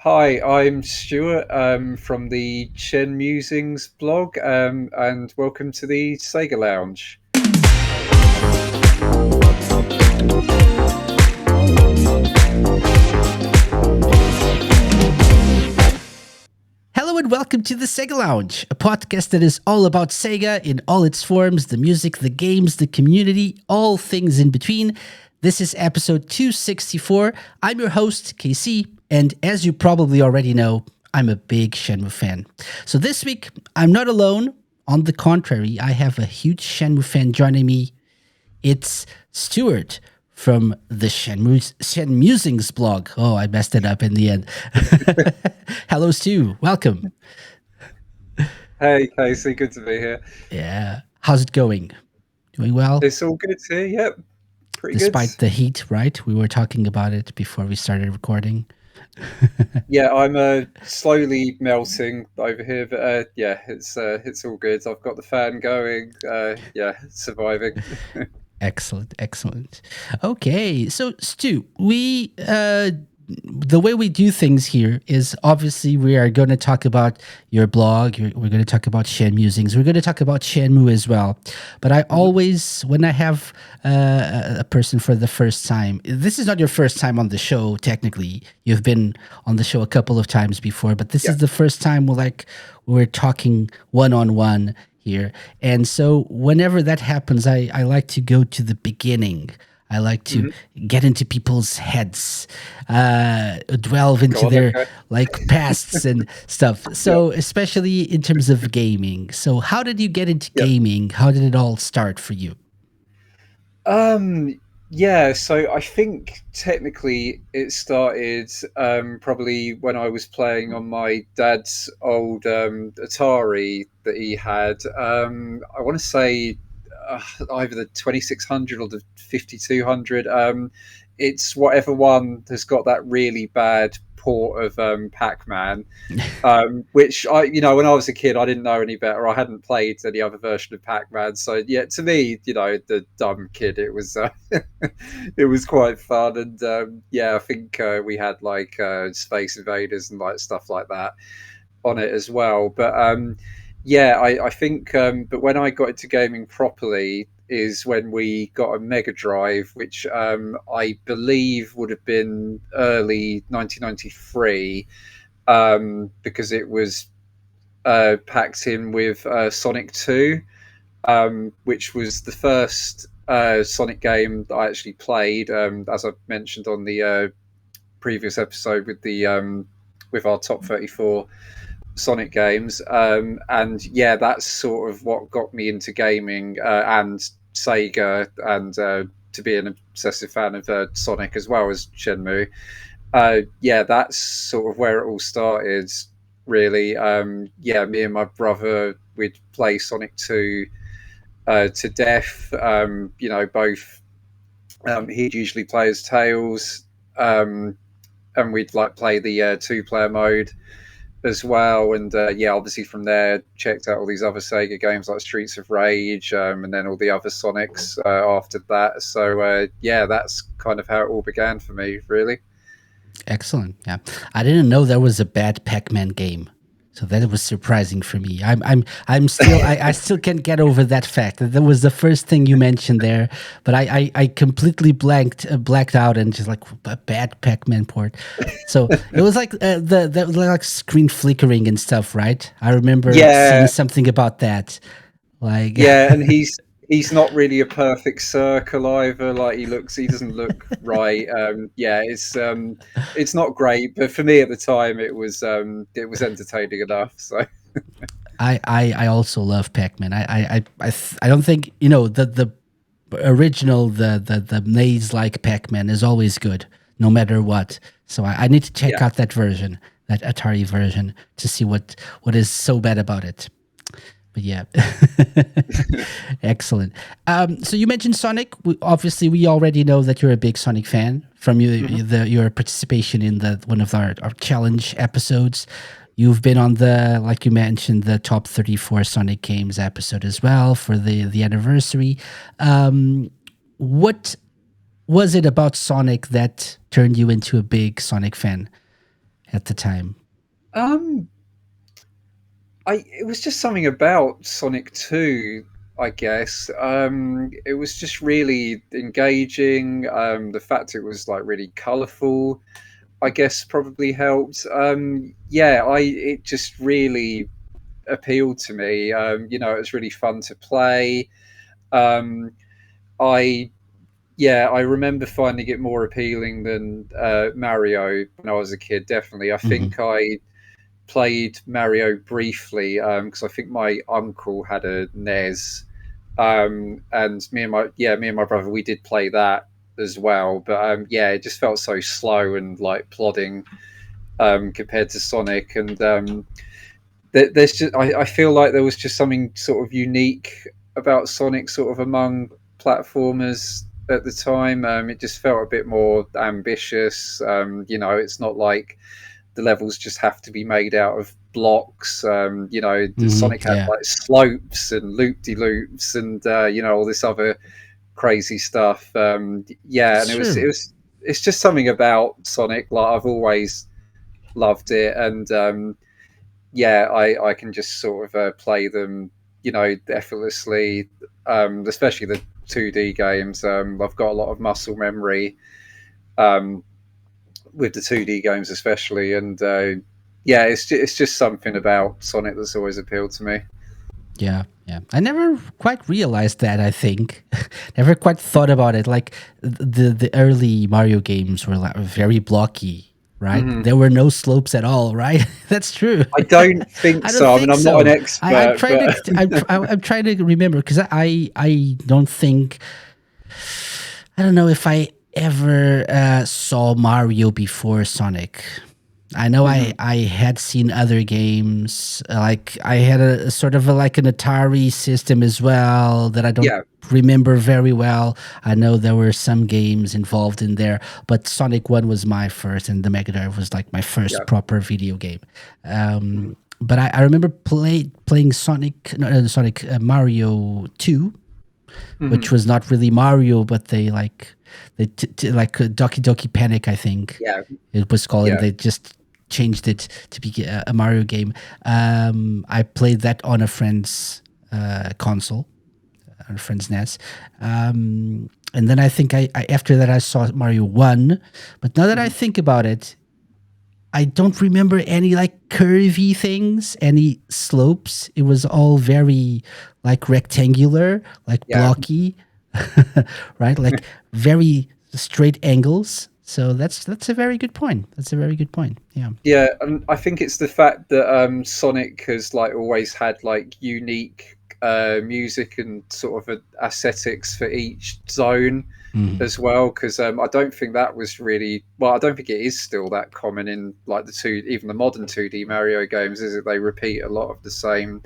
Hi, I'm Stuart from the Shenmusings blog, and welcome to the SEGA Lounge. Hello and welcome to the Sega Lounge, a podcast that is all about Sega in all its forms, the music, the games, the community, all things in between. This is episode 264. I'm your host, KC, and as you probably already know, I'm a big Shenmue fan. So this week, I'm not alone. On the contrary, I have a huge Shenmue fan joining me. It's Stuart from the Shenmusings blog. Oh, I messed it up in the end. Hello, Stu. Welcome. Hey, Casey, good to be here. Yeah. How's it going? Doing well? It's all good here. Yep, pretty good. Despite the heat, right? We were talking about it before we started recording. Yeah, I'm slowly melting over here, but yeah, it's all good. I've got the fan going. Yeah, surviving. Excellent, excellent. Okay, so Stu, we the way we do things here is obviously we are going to talk about your blog. We're going to talk about Shenmusings. We're going to talk about Shenmue as well. But I always, when I have a person for the first time, this is not your first time on the show. Technically, you've been on the show a couple of times before, but this is the first time we're talking one-on-one here. And so whenever that happens, I like to go to the beginning. I like to get into people's heads, delve into their pasts and stuff. So especially in terms of gaming. So how did you get into gaming? How did it all start for you? Yeah, so I think technically it started probably when I was playing on my dad's old Atari that he had. I want to say either the 2600 or the 5200. It's whatever one has got that really bad port of Pac-Man, which when I was a kid, I didn't know any better. I hadn't played any other version of Pac-Man, so yeah, to me, the dumb kid, it was it was quite fun, and yeah, I think we had like Space Invaders and like stuff like that on it as well. But yeah, I think, but when I got into gaming properly is when we got a Mega Drive, which I believe would have been early 1993, because it was packed in with Sonic 2, which was the first Sonic game that I actually played, as I mentioned on the previous episode with our top 34 Sonic games, and yeah, that's sort of what got me into gaming and Sega, and to be an obsessive fan of Sonic as well as Shenmue. Yeah, that's sort of where it all started, really. Yeah, me and my brother, we'd play Sonic 2 to death. Both. He'd usually play as Tails, and we'd like play the two-player mode as well. And yeah, obviously from there, checked out all these other Sega games like Streets of Rage, and then all the other Sonics after that. So yeah, that's kind of how it all began for me, really. Excellent. Yeah, I didn't know there was a bad Pac-Man game, so that was surprising for me. I'm still I still can't get over that fact that was the first thing you mentioned there, but I completely blacked out and just like a bad Pac-Man port. So it was like the like screen flickering and stuff, right? I remember seeing something about that. Like yeah, and he's not really a perfect circle either. Like he doesn't look right. Yeah, it's not great, but for me at the time, it was entertaining enough. So I also love Pac-Man. I don't think the original the maze like Pac-Man is always good no matter what. So I need to check out that version, that Atari version, to see what is so bad about it. But yeah, excellent. So you mentioned Sonic. Obviously, we already know that you're a big Sonic fan from your participation in one of our challenge episodes. You've been on like you mentioned, the top 34 Sonic games episode as well for the anniversary. What was it about Sonic that turned you into a big Sonic fan? at the time? Um, it was just something about Sonic Two, I guess. It was just really engaging. The fact it was like really colourful, I guess, probably helped. Yeah, I it just really appealed to me. It was really fun to play. Um, I Yeah, I remember finding it more appealing than Mario when I was a kid. Definitely, I Hmm. think I played Mario briefly because I think my uncle had a NES, and me and my brother we did play that as well. But yeah, it just felt so slow and like plodding compared to Sonic, and there's just I feel like there was just something sort of unique about Sonic, sort of among platformers at the time. It just felt a bit more ambitious. It's not like the levels just have to be made out of blocks. Hmm. Sonic had Yeah, like slopes and loop de loops and all this other crazy stuff. Yeah, and it's true. it's just something about Sonic. Like I've always loved it, and yeah, I can just sort of play them, effortlessly. Especially the 2D games. I've got a lot of muscle memory um, with the 2D games, especially, and yeah, it's just something about Sonic that's always appealed to me. Yeah, yeah. I never quite realized that. I think never quite thought about it. Like the early Mario games were like very blocky, right? Hmm. There were no slopes at all, right? That's true. I don't think I don't so. I mean, think I'm not an so. I'm expert, trying to but I'm trying to remember because I don't think I don't know if I ever saw Mario before Sonic. I know Mhm. I had seen other games. Like I had a sort of like an Atari system as well that I don't Yeah, remember very well. I know there were some games involved in there, but Sonic 1 was my first, and the Mega Drive was like my first yeah, proper video game. mhm, But I remember playing Sonic, no, Sonic Mario 2, which mhm. was not really Mario, but they like Doki Doki Panic, I think Yeah, it was called, and yeah, they just changed it to be a Mario game. I played that on a friend's console, on a friend's NES. And then I think I after that I saw Mario 1, but now that I mhm. think about it, I don't remember any like curvy things, any slopes. It was all very like rectangular, like Yeah. blocky, right? Like very straight angles. So that's a very good point. That's a very good point. Yeah. Yeah, and I think it's the fact that Sonic has like always had like unique music and sort of aesthetics for each zone Hmm. as well. Because I don't think that was really well. I don't think it is still that common in like even the modern 2D Mario games. Is it? They repeat a lot of the same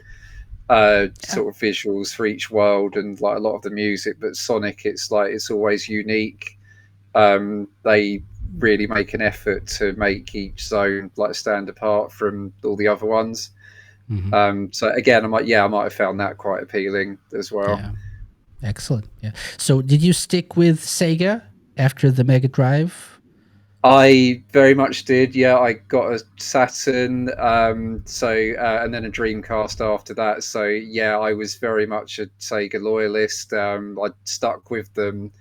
Yeah. sort of visuals for each world and like a lot of the music. But Sonic, it's like it's always unique. They really make an effort to make each zone like stand apart from all the other ones. Hmm. So again, I might have found that quite appealing as well. Yeah. Excellent. Yeah. So did you stick with Sega after the Mega Drive? I very much did. Yeah, I got a Saturn, and then a Dreamcast after that. So yeah, I was very much a Sega loyalist. I stuck with them.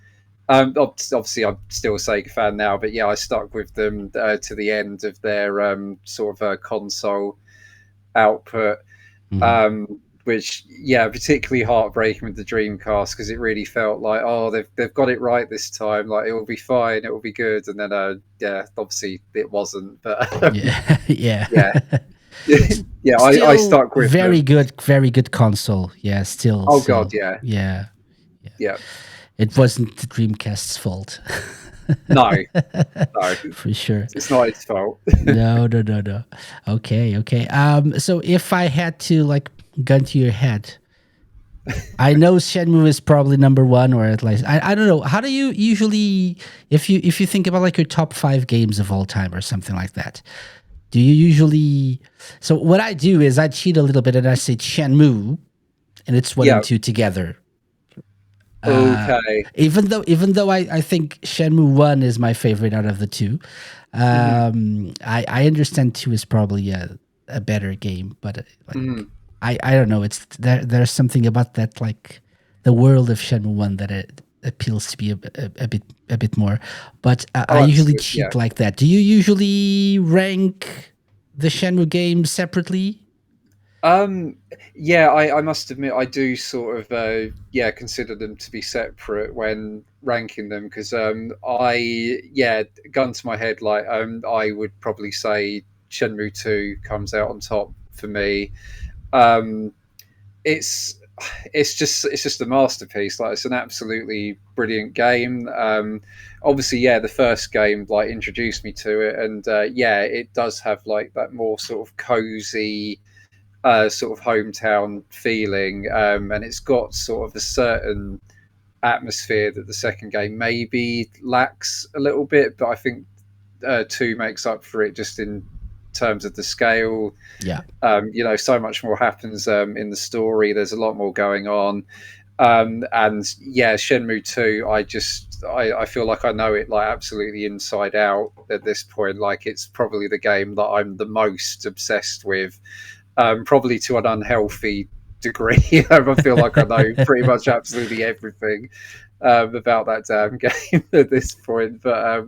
Obviously, I'm still a Sega fan now, but yeah, I stuck with them to the end of their sort of console output. Hmm. Which yeah, particularly heartbreaking with the Dreamcast because it really felt like oh they've got it right this time, like it will be fine, it will be good, and then yeah, obviously it wasn't, but Yeah. Yeah. yeah, yeah, I Still stuck with them. very good console. Yeah. Still, Oh god, still. yeah, Yeah. Yeah. yeah, It wasn't the Dreamcast's fault. no, no, For sure. it's not its fault. No, no, no, no. Okay, okay. So if I had to like gun to your head, I know Shenmue is probably number one, or at least I don't know. How do you usually, if you think about like your top five games of all time or something like that? Do you usually? So what I do is I cheat a little bit and I say Shenmue, and it's one and Yeah, two together. Uh, Okay. even though I think Shenmue One is my favorite out of the two, Hmm. I understand two is probably a better game, but like Hmm. I don't know. It's there's something about that, like the world of Shenmue One, that it appeals to be a bit more. But I Oh, usually absolutely. Yeah. cheat like that. Do you usually rank the Shenmue games separately? Um, yeah, I must admit I do sort of yeah, consider them to be separate when ranking them because yeah, gun to my head, like I would probably say Shenmue 2 comes out on top for me. Um, it's it's just a masterpiece. Like, it's an absolutely brilliant game. Obviously, yeah, the first game like introduced me to it, and yeah, it does have like that more sort of cozy sort of hometown feeling, and it's got sort of a certain atmosphere that the second game maybe lacks a little bit, but I think two makes up for it just in terms of the scale. Yeah. You know, so much more happens in the story. There's a lot more going on, and yeah, Shenmue 2. I feel like I know it like absolutely inside out at this point. Like, it's probably the game that I'm the most obsessed with, probably to an unhealthy degree. I feel like I know pretty much absolutely everything about that damn game at this point. But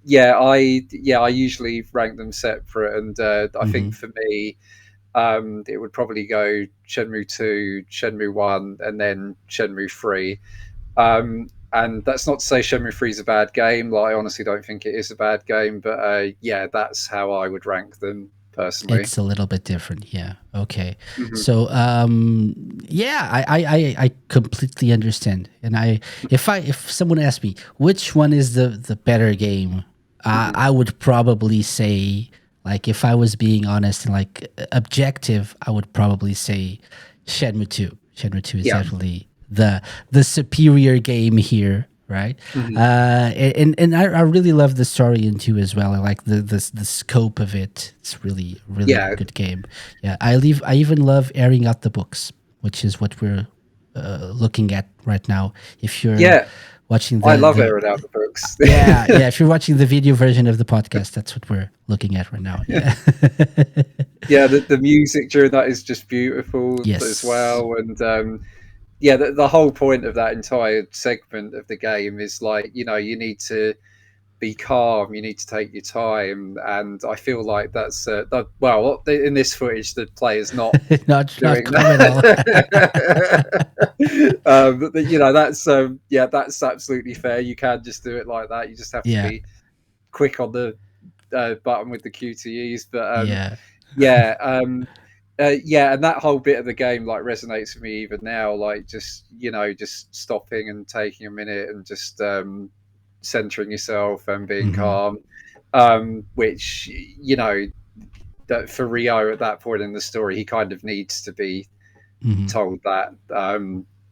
yeah, I usually rank them separate, and I Hmm. think for me, it would probably go Shenmue 2, Shenmue 1, and then Shenmue 3. And that's not to say Shenmue 3 is a bad game. Like, I honestly don't think it is a bad game, but yeah, that's how I would rank them personally. It's a little bit different, yeah. Okay, Hmm. so yeah, I completely understand. And if someone asked me which one is the better game, Hmm. I would probably say, like, if I was being honest and like objective, I would probably say Shenmue Two. Shenmue Two is Yeah. definitely the superior game here, right? Hmm. And I really love the story in two as well. I like the scope of it. It's really Yeah. good game. Yeah, I even love airing out the books, which is what we're looking at right now. If you're Yeah. watching I love the airing out the books. yeah, if you're watching the video version of the podcast, that's what we're looking at right now. Yeah. Yeah, the music during that is just beautiful as Yes. well. And yeah, the whole point of that entire segment of the game is like, you know, you need to be calm, you need to take your time. And I feel like that's, well, in this footage, the player's not Not doing calm at all. that. But, you know, that's, yeah, that's absolutely fair. You can just do it like that. You just have to Yeah. be quick on the button with the QTEs. But Yeah. yeah, yeah, and that whole bit of the game like resonates with me even now. Like, just, you know, just stopping and taking a minute and just centering yourself and being Hmm. calm. Which, you know, that for Rio at that point in the story, he kind of needs to be Hmm. told that.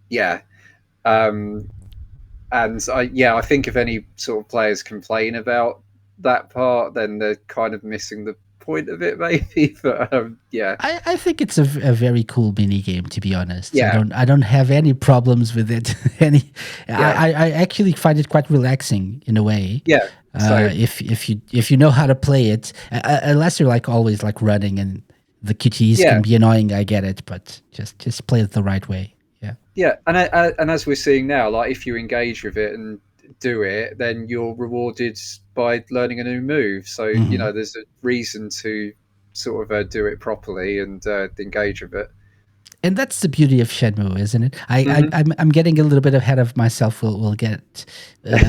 Yeah. Um, and yeah, I think if any sort of players complain about that part, then they're kind of missing the point of it, maybe. But yeah, I think it's a very cool mini game, to be honest. yeah, I don't have any problems with it. any yeah, I actually find it quite relaxing in a way. yeah. So If you know how to play it, unless you're like always like running and the QTEs yeah, can be annoying, I get it, but just play it the right way. Yeah. yeah, and as we're seeing now, like, if you engage with it and do it, then you're rewarded by learning a new move. So, you Hmm. know, there's a reason to sort of do it properly and engage with it. And that's the beauty of Shenmue, isn't it? Hmm. I'm getting a little bit ahead of myself. We'll get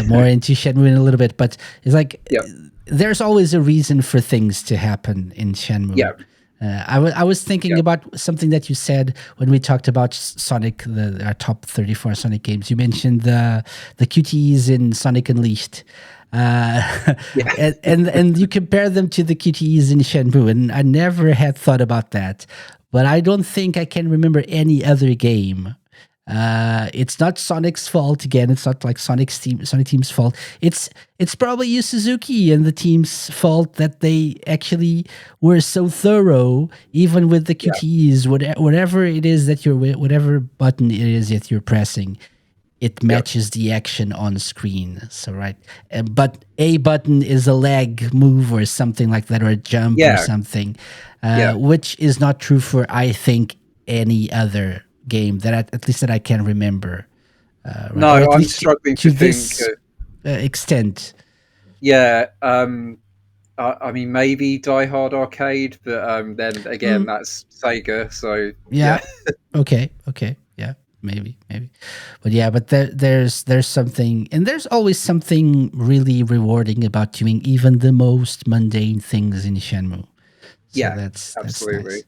more into Shenmue in a little bit, but it's like Yeah, there's always a reason for things to happen in yeah, Shenmue. I was thinking yeah, about something that you said when we talked about Sonic, our top 34 Sonic games. You mentioned the QTEs in Sonic Unleashed. yeah, And you compare them to the QTEs in Shenmue, and I never had thought about that, but I don't think I can remember any other game. It's not Sonic's fault again. It's not like Sonic Team's fault. It's probably Yu Suzuki and the team's fault that they actually were so thorough, even with the yeah, QTEs, whatever it is that whatever button it is that you're pressing. it Yeah. matches the action on screen. So right, but A button is a leg move or something like that, or a jump or Yeah. something, Yeah. which is not true for I think any other game that at least that I can remember, right, or No, at I'm least struggling to to think. this extent. Yeah. I mean, maybe Die Hard Arcade, but then again, Mm, that's Sega. So yeah. yeah. Okay. Okay. Yeah. Maybe. Maybe. But yeah. But there's something, and there's always something really rewarding about doing even the most mundane things in Shenmue. So Yeah. that's Absolutely. nice.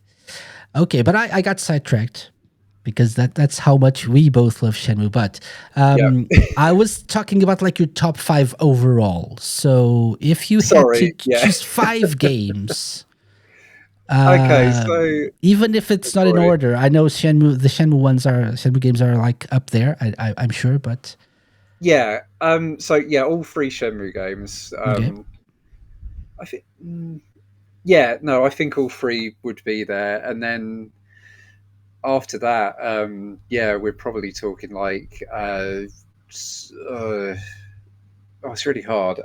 Okay, but I got sidetracked because that's how much we both love Shenmue. But Yeah. I was talking about like your top five overall. So if you had to Sorry. Yeah. choose five games, Okay. uh, So even if it's not in sorry. order, I know the Shenmue games are like up there. I'm sure, but Yeah. So yeah, all three Shenmue games. okay. I think. Yeah. No, I think all three would be there, and then after that, yeah, we're probably talking like. Oh, it's really hard.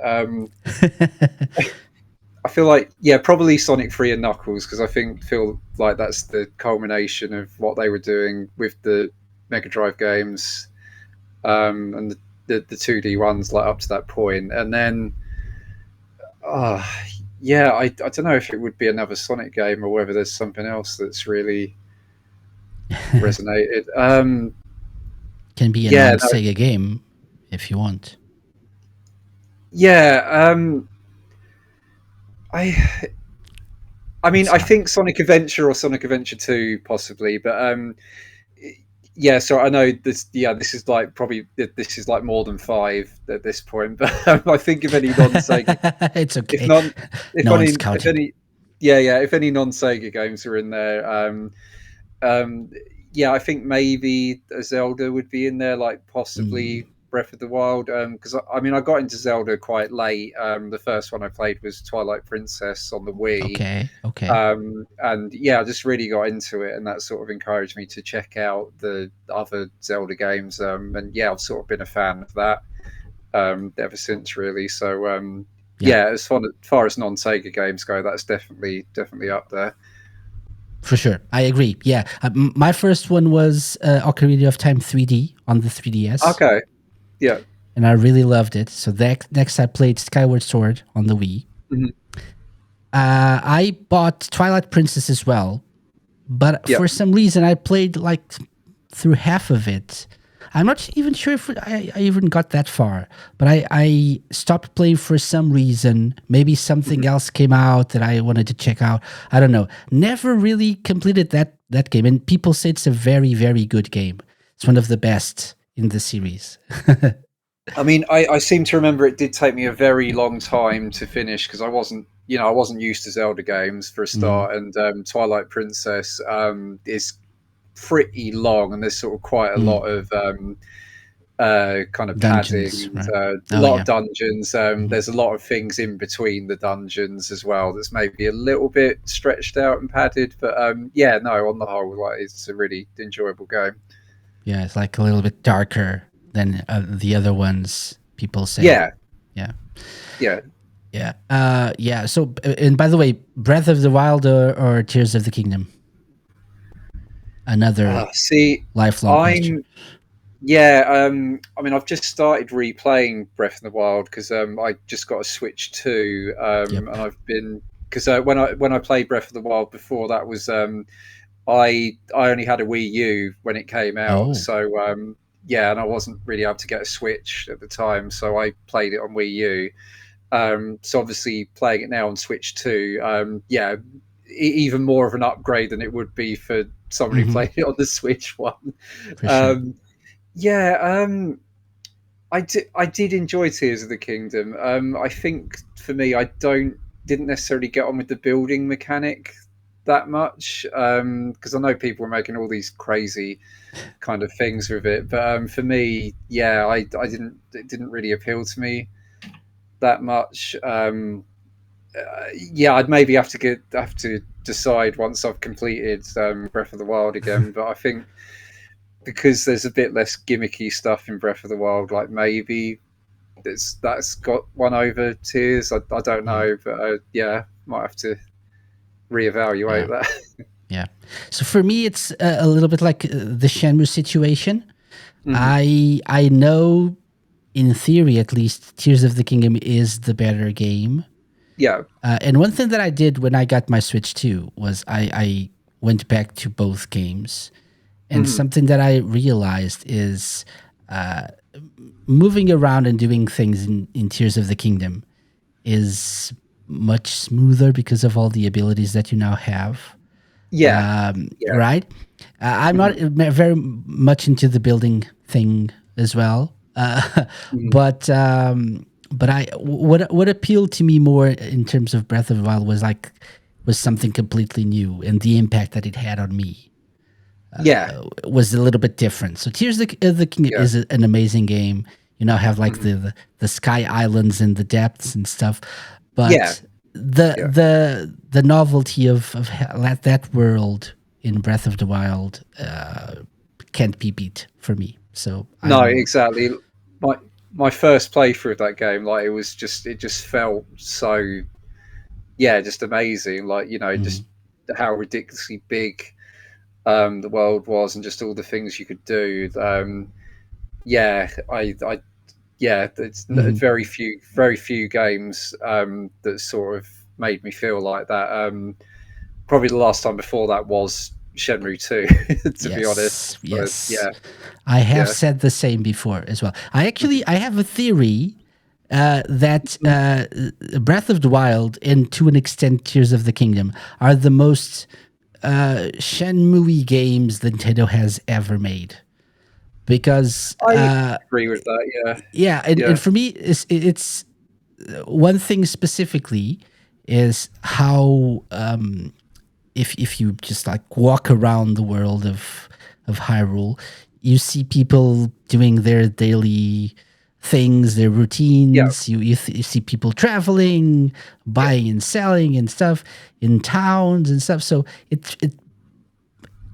I feel like yeah, probably Sonic 3 and Knuckles because I feel like that's the culmination of what they were doing with the Mega Drive games, and the 2D ones like up to that point, and then uh, yeah, I don't know if it would be another Sonic game or whether there's something else that's really resonated. Can be a Yeah, non no, Sega game if you want. yeah. I I mean, It's I hard. think Sonic Adventure or Sonic Adventure 2 possibly, but yeah. So I know this. Yeah, this is like probably this is like more than five at this point. But I think if any non-Sega, It's if okay. non, No one's counting. yeah, yeah, if any non-Sega games are in there, um, yeah, I think maybe a Zelda would be in there, like Mm, possibly Breath of the Wild. Because I mean, I got into Zelda quite late. The first one I played was Twilight Princess on the Wii, okay. Okay. and yeah, I just really got into it, and that sort of encouraged me to check out the other Zelda games. And yeah, I've sort of been a fan of that ever since, really. So Yeah. yeah, far as non Sega games go, that's definitely up there. For sure, I agree. Yeah, my first one was Ocarina of Time 3D on the 3DS, Okay, yeah, and I really loved it. So next, I played Skyward Sword on the Wii. mhm, I bought Twilight Princess as well, but yeah. for some reason, I played like through half of it. I'm not even sure if I even got that far, but I stopped playing for some reason. Maybe something Mhm. else came out that I wanted to check out. I don't know. Never really completed that game, and people say it's a very good game. It's one of the best in the series. I mean, I seem to remember it did take me a very long time to finish because I wasn't used to Zelda games for a Mm, start, and Twilight Princess is pretty long, and there's sort of quite a lot mm. of kind of padding Dungeons, and right? a Oh lot of yeah. dungeons. Mhm. There's a lot of things in between the dungeons as well that's maybe a little bit stretched out and padded, but yeah, no, on the whole, like, it's a really enjoyable game. Yeah, it's like a little bit darker than the other ones. People say, Yeah, yeah. yeah. Yeah. Yeah. So, and by the way, Breath of the Wild or Tears of the Kingdom? Another See, lifelong question. I'm Yeah, I mean, I've just started replaying Breath of the Wild because I just got a Switch 2, Yep. and I've been because when I played Breath of the Wild before, that was I only had a Wii U when it came out, Oh. so yeah, and I wasn't really able to get a Switch at the time, so I played it on Wii U. So obviously playing it now on Switch 2, yeah, even more of an upgrade than it would be for someone who Mm-hmm. played it on the Switch one. For sure. Um, yeah, I did enjoy Tears of the Kingdom. I think for me, I didn't necessarily get on with the building mechanic that much because I know people were making all these crazy kind of things with it, but for me, yeah, I didn't it didn't really appeal to me that much. Yeah, I'd maybe have to decide once I've completed Breath of the Wild again, but I think because there's a bit less gimmicky stuff in Breath of the Wild. Like maybe that's got one over Tears. I don't Mm, know, but yeah, might have to yeah, reevaluate that. yeah. So for me, it's a little bit like the Shenmue situation. Hmm. I know, in theory at least, Tears of the Kingdom is the better game. Yeah. And one thing that I did when I got my Switch 2 was I went back to both games. And Hmm. something that I realized is uh, moving around and doing things in Tears of the Kingdom is much smoother because of all the abilities that you now have. Yeah. Yeah. Right? I'm not Hmm. very much into the building thing as well, Hmm. but what appealed to me more in terms of Breath of the Wild was something completely new, and the impact that it had on me Yeah. was a little bit different. So Tears of the Kingdom Yeah. is an amazing game. You now have like Hmm. the sky islands and the depths and stuff, Yeah. but Yeah. the novelty of that world in Breath of the Wild can't be beat for me. So No, I'm exactly. My my first playthrough of that game, like it just felt so, yeah, just amazing. Like, mhm. just how ridiculously big the world was, and just all the things you could do. Yeah, I yeah, it's Mhm. very few games that sort of made me feel like that. Probably the last time before that was Shenmue 2, to be honest. Yes, But yes. yeah, I have yeah. said the same before as well. I have a theory that Mhm. Breath of the Wild and to an extent Tears of the Kingdom are the most Shenmue games that Nintendo has ever made. Because I agree with that. Yeah, yeah, and yeah, for me, it's one thing specifically is how if you just like walk around the world of Hyrule, you see people doing their daily things, their yeah, routines. You see people traveling, yeah, buying and selling and stuff in towns and stuff. So it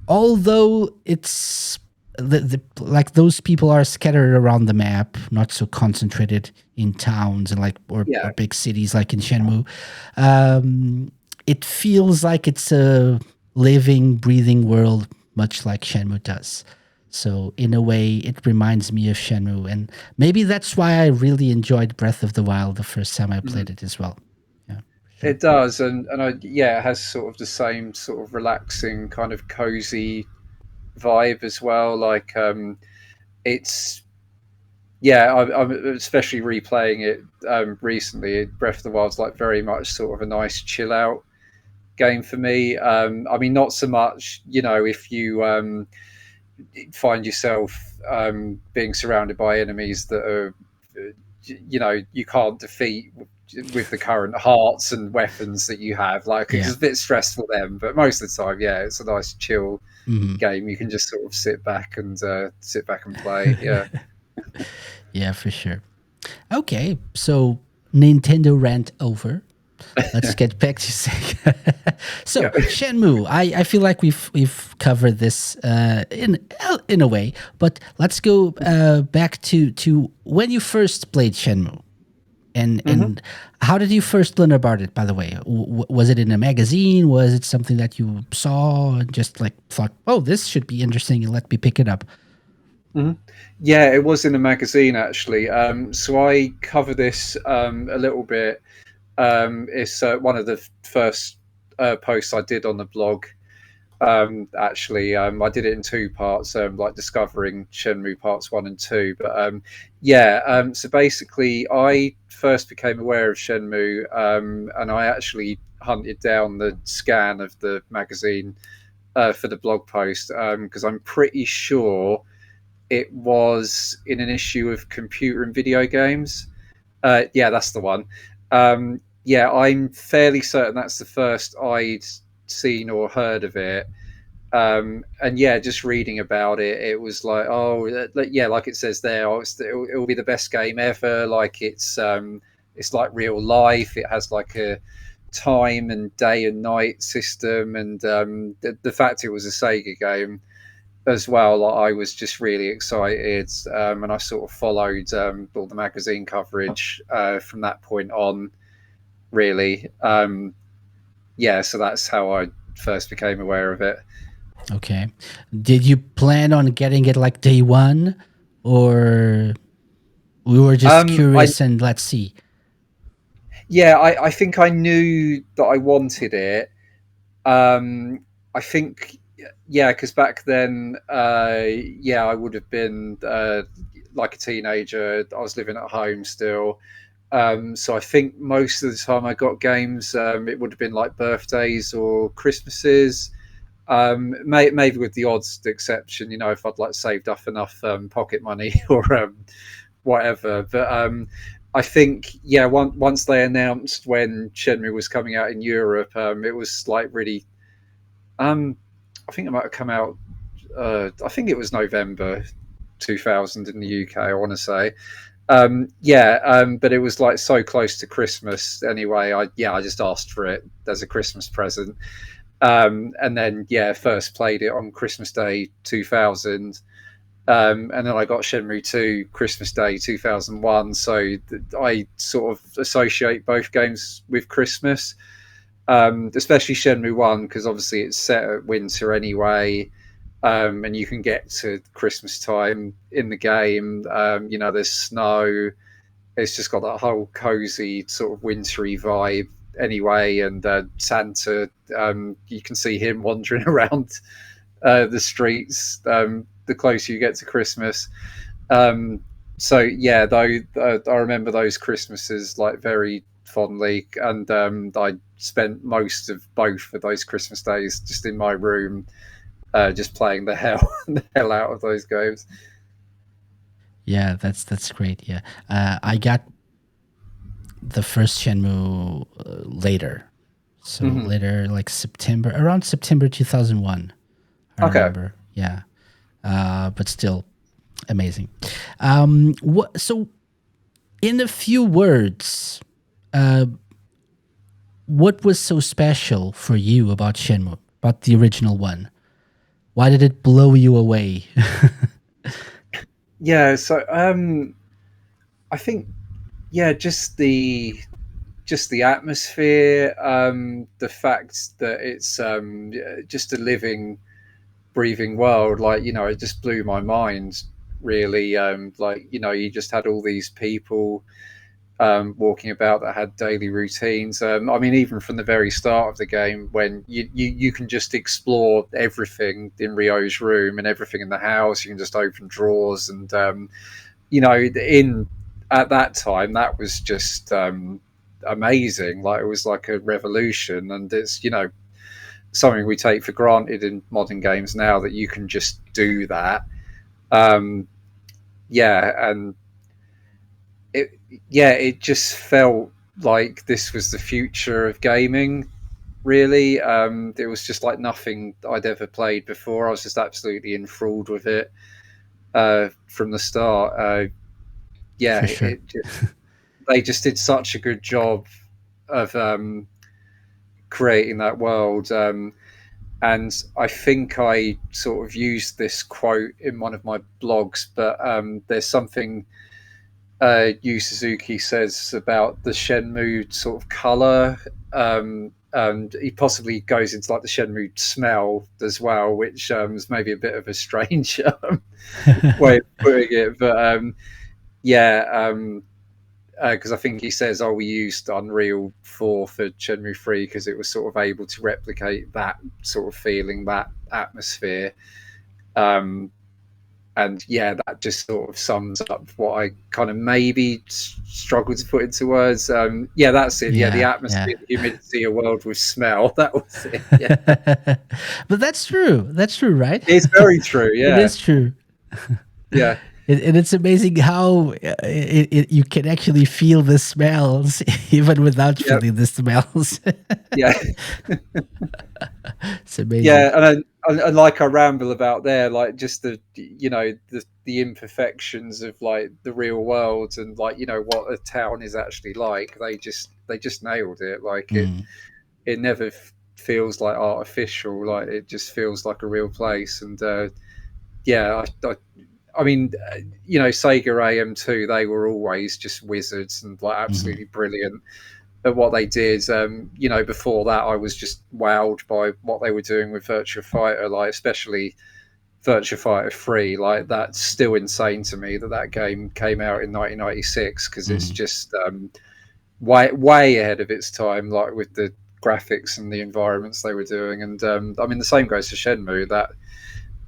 although it's like those people are scattered around the map, not so concentrated in towns and like or yeah. big cities like in Shenmue. It feels like it's a living, breathing world, much like Shenmue does. So in a way, it reminds me of Shenmue, and maybe that's why I really enjoyed Breath of the Wild the first time I Mhm. played it as well. Yeah, sure. It does, and yeah, it has sort of the same sort of relaxing, kind of cozy vibe as well. Like, it's yeah, I'm especially replaying it recently. Breath of the Wild's like very much sort of a nice chill out game for me. I mean, not so much, if you find yourself being surrounded by enemies that are, you can't defeat with the current hearts and weapons that you have. Like, it's Yeah. a bit stressful then, but most of the time, yeah, it's a nice chill Mhm. game. You can just sort of sit back and play. Yeah. Yeah, for sure. Okay, so Nintendo rant over. Let's get back to Sega. So Yeah. Shenmue, I feel like we've covered this in a way, but let's go back to when you first played Shenmue, Hmm. and how did you first learn about it? By the way, was it in a magazine? Was it something that you saw and just like thought, oh, this should be interesting, and let me pick it up? Hmm. Yeah, it was in a magazine actually. So I cover this a little bit. It's one of the first posts I did on the blog. Actually, I did it in two parts, like discovering Shenmue parts one and two. But yeah, so basically, I first became aware of Shenmue, and I actually hunted down the scan of the magazine for the blog post because I'm pretty sure it was in an issue of Computer and Video Games. Yeah, that's the one. Yeah, I'm fairly certain that's the first I'd seen or heard of it. And yeah, just reading about it, it was like, oh, yeah, like it says there, oh, it'll be the best game ever. Like it's like real life. It has like a time and day and night system, and the fact it was a Sega game, as well. Like, I was just really excited, and I sort of followed all the magazine coverage from that point on. Really, yeah. So that's how I first became aware of it. Okay. Did you plan on getting it like day one, or we were just I curious and let's see? Yeah, I think I knew that I wanted it. I think, yeah, because back then, yeah, I would have been like a teenager. I was living at home still. So I think most of the time I got games, it would have been like birthdays or Christmases. Maybe with the odds exception, if I'd like saved up enough pocket money or whatever. But I think, yeah, once they announced when Shenmue was coming out in Europe, it was like really. I think it might have come out. I think it was November 2000 in the UK. I want to say. Yeah, but it was like so close to Christmas anyway. I just asked for it as a Christmas present, and then yeah, first played it on Christmas Day 2000, and then I got Shenmue 2 Christmas Day 2001. So I sort of associate both games with Christmas, especially Shenmue 1 because obviously it's set at winter anyway. And you can get to Christmas time in the game. There's snow. It's just got that whole cozy sort of wintry vibe anyway. And Santa, you can see him wandering around the streets the closer you get to Christmas. Um, so yeah, though I remember those Christmases like very fondly, and I spent most of both of those Christmas days just in my room, just playing the hell the hell out of those games. Yeah, that's great. Yeah, I got the first Shenmue later, so Hmm. later like September, around September 2001. I Okay. remember. Yeah, but still amazing. What? So, in a few words, uh, what was so special for you about Shenmue, about the original one? Why did it blow you away? Yeah. So I think, yeah, just the atmosphere, the fact that it's just a living, breathing world. Like, it just blew my mind. Really, like, you just had all these people walking about that had daily routines. I mean, even from the very start of the game, when you can just explore everything in Rio's room and everything in the house, you can just open drawers, and in at that time, that was just amazing. Like, it was like a revolution, and it's something we take for granted in modern games now that you can just do that. Um, yeah, and it yeah, it just felt like this was the future of gaming. Really, it was just like nothing I'd ever played before. I was just absolutely enthralled with it from the start. Yeah, For sure. they just did such a good job of creating that world. And I think I sort of used this quote in one of my blogs, but there's something Yu Suzuki says about the Shenmue sort of color. And he possibly goes into like the Shenmue smell as well, which is maybe a bit of a strange way of putting it. But yeah, because I think he says, "Oh, we used Unreal 4 for Shenmue 3 because it was sort of able to replicate that sort of feeling, that atmosphere." Um, and yeah, that just sort of sums up what I kind of maybe struggled to put into words. Yeah, that's it. Yeah, the Yeah, yeah. atmosphere, the humidity, a world with smell. That was it. Yeah, But that's true. That's true, right? it's very true. It Yeah, is true. yeah, And it's amazing how you can actually feel the smells even without yeah, feeling the smells. yeah. It's amazing. Yeah, and like I ramble about there, like just the imperfections of like the real world, and like what a town is actually like. They just nailed it. Like Mm. it never feels like artificial. Like it just feels like a real place. And yeah, I mean, Sega AM2, they were always just wizards and like Hmm. absolutely brilliant at what they did. Before that, I was just wowed by what they were doing with Virtua Fighter, like especially Virtua Fighter 3. Like that's still insane to me that that game came out in 1996 because it's Hmm. just way ahead of its time, like with the graphics and the environments they were doing. And I mean, the same goes for Shenmue. That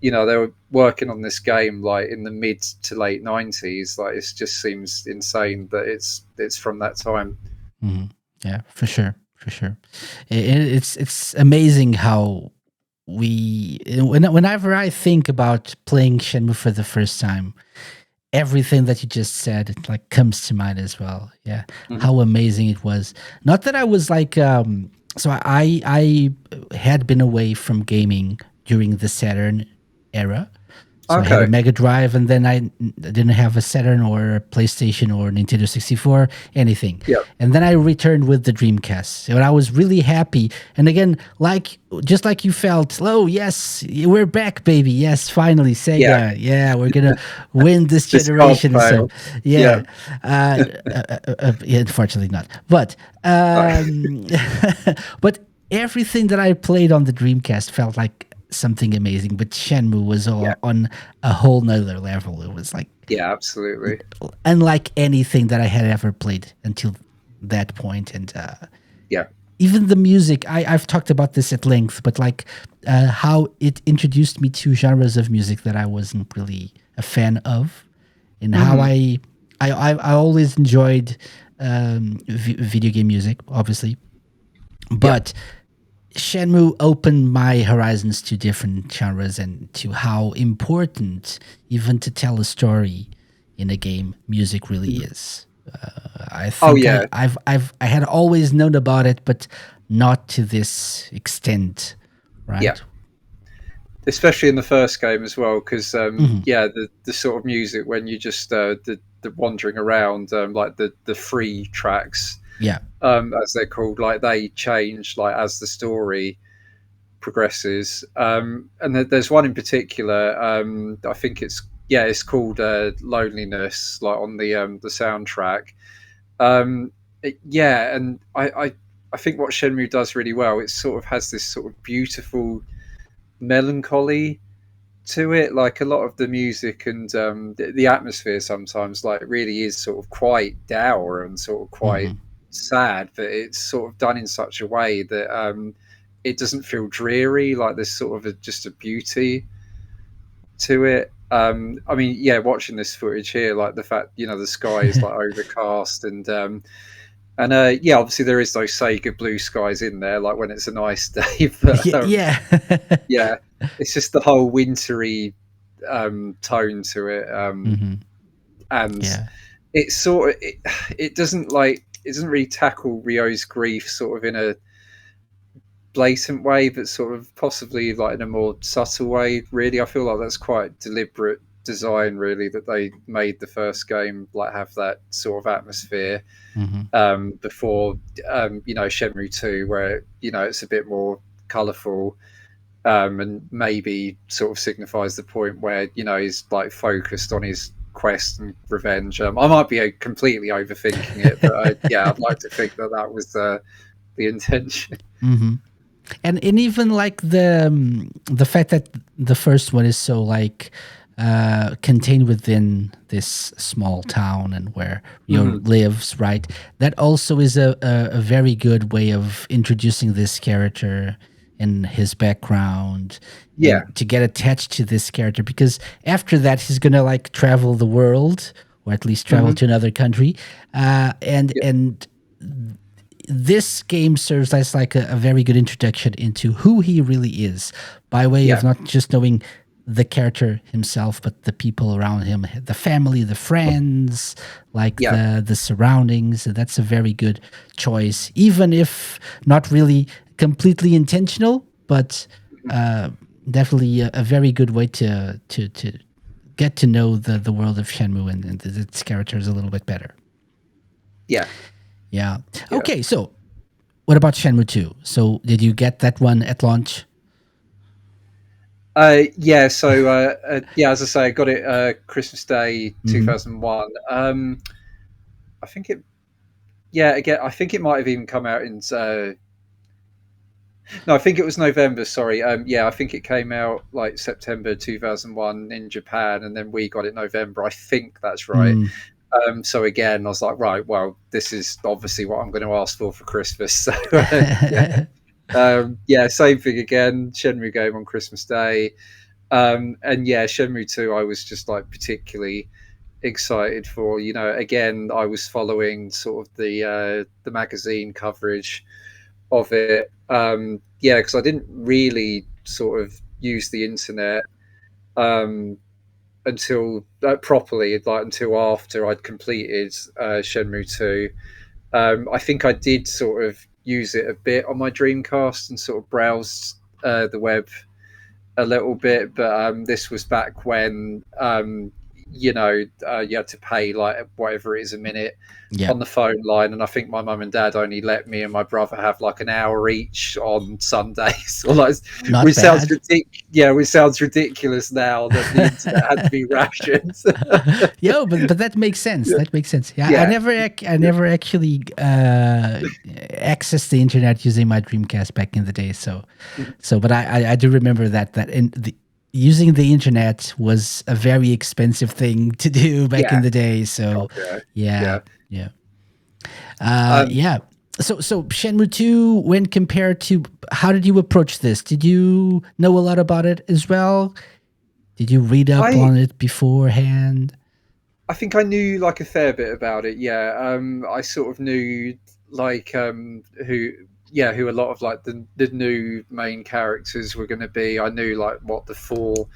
they were working on this game like in the mid to late 90s. Like it just seems insane that it's from that time. Hmm. Yeah, for sure, for sure. It's amazing how whenever I think about playing Shenmue for the first time, everything that you just said it like comes to mind as well. Yeah, Mhm. how amazing it was. Not that I was like so I had been away from gaming during the Saturn era. So I had a Okay. Mega Drive, and then I didn't have a Saturn or a PlayStation or Nintendo 64, anything. Yeah. And then I returned with the Dreamcast, and I was really happy. And again, like just like you felt, oh yes, we're back, baby. Yes, finally, Yeah. Sega. Yeah, we're gonna win this This can't generation and stuff. fail. Yeah. Yeah, yeah, unfortunately not. But but everything that I played on the Dreamcast felt like something amazing. But Shenmue was Yeah. on a whole nother level. It was like Yeah. Absolutely. unlike anything that I had ever played until that point. And Yeah. even the music, I've talked about this at length, but like how it introduced me to genres of music that I wasn't really a fan of, and how Hmm. I always enjoyed video game music, obviously, Yeah. but Shenmue opened my horizons to different genres and to how important, even to tell a story in a game, music really Mhm. is. I Oh think yeah. I had always known about it, but not to this extent, Yeah. right? Especially in the first game as well, because Hmm. yeah, the sort of music when you just the wandering around, like the free tracks, Yeah. as they're called, like they change like as the story progresses. And there's one in particular. I think it's called Loneliness, like on the soundtrack. Yeah, and I think what Shenmue does really well, it sort of has this sort of beautiful melancholy to it. Like a lot of the music and the atmosphere sometimes like really is sort of quite dour and sort of quite Hmm. sad, but it's sort of done in such a way that it doesn't feel dreary. Like there's sort of just a beauty to it. I mean, yeah, watching this footage here, like the fact the sky is like overcast and yeah, obviously there is those Sega blue skies in there, like when it's a nice day. But Yeah. Yeah. yeah, it's just the whole wintry tone to it, Hmm. and Yeah. it's it doesn't really tackle Rio's grief sort of in a blatant way, but sort of possibly like in a more subtle way. Really, I feel like that's quite deliberate design, really, that they made the first game like have that sort of atmosphere Hmm. before Shenmue 2, where it's a bit more colourful and maybe sort of signifies the point where he's like focused on his quest and revenge. I might be completely overthinking it, but yeah, I'd like to think that that was the intention. Hmm. And even like the fact that the first one is so like contained within this small town and where Rio Hmm. lives, right? That also is a very good way of introducing this character and his background, Yeah. and to get attached to this character, because after that he's gonna like travel the world, or at least travel Hmm. to another country, Yeah. and this game serves as like a very good introduction into who he really is, by way Yeah. of not just knowing the character himself, but the people around him, the family, the friends, like Yeah. the surroundings. That's a very good choice, even if not really completely intentional, but uh, definitely a very good way to get to know the world of Shenmue and its characters a little bit better. Yeah. Yeah. Yeah. Okay, so what about Shenmue 2? So did you get that one at launch? Yeah, so yeah, as I say, I got it Christmas Day Hmm. 2001. I think it, yeah, again, I think it might have even come out in. No, I think it was November. Sorry. Yeah, I think it came out like September 2001 in Japan, and then we got it November. I think that's right. Mm. So again, I was like, right, well, this is obviously what I'm going to ask for Christmas. So yeah, yeah, same thing again. Shenmue game on Christmas Day. And yeah, Shenmue 2, I was just like particularly excited for. You know, again, I was following sort of the magazine coverage of it. Yeah, because I didn't really sort of use the internet um, until properly, like until after I'd completed Shenmue 2. I think I did sort of use it a bit on my Dreamcast and sort of browsed the web a little bit, but this was back when you know you had to pay like whatever it is a minute Yeah, on the phone line, and I think my mum and dad only let me and my brother have like an hour each on Sundays. Or like, not which sounds bad. ridiculous. Yeah, which sounds ridiculous now that the internet had to be rationed. Yo, but that makes sense. Yeah, That makes sense. Yeah, yeah, I never actually accessed the internet using my Dreamcast back in the day. But I do remember that using the internet was a very expensive thing to do back yeah. in the day. God, So, yeah, yeah, yeah. yeah, Um, yeah. So Shenmue 2, when compared to, how did you approach this? Did you know a lot about it as well? Did you read up I on it beforehand? I think I knew like a fair bit about it. Yeah, I sort of knew like who, yeah, who a lot of like the new main characters were going to be. I knew like what the four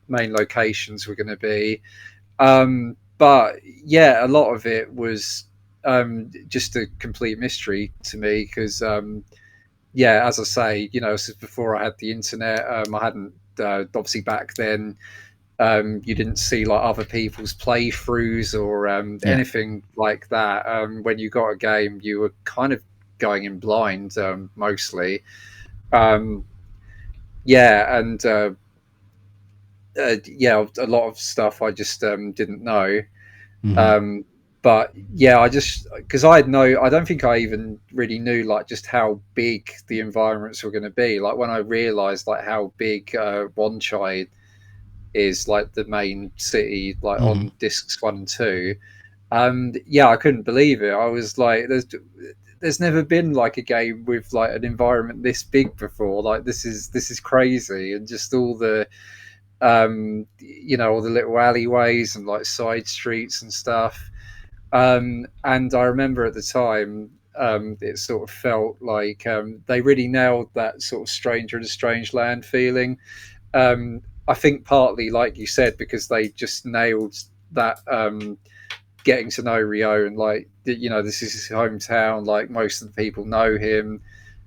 main locations were going to be. But yeah, a lot of it was just a complete mystery to me because yeah, as I say, you know, this is before I had the internet. I hadn't obviously back then you didn't see like other people's playthroughs or Yeah. anything like that. When you got a game, you were kind of going in blind mostly. Um, yeah, and yeah, a lot of stuff I just didn't know. Hmm. Um, but yeah, I just because I had no, I don't think I even really knew like just how big the environments were going to be. Like when I realised like how big Wanchai is, like the main city, like Hmm. on discs 1 and 2. And yeah, I couldn't believe it. I was like, there's never been like a game with like an environment this big before. Like this is crazy, and just all the you know all the little alleyways and like side streets and stuff. And I remember at the time, it sort of felt like they really nailed that sort of stranger in a strange land feeling. I think partly, like you said, because they just nailed that getting to know Rio and like you know this is his hometown. Like most of the people know him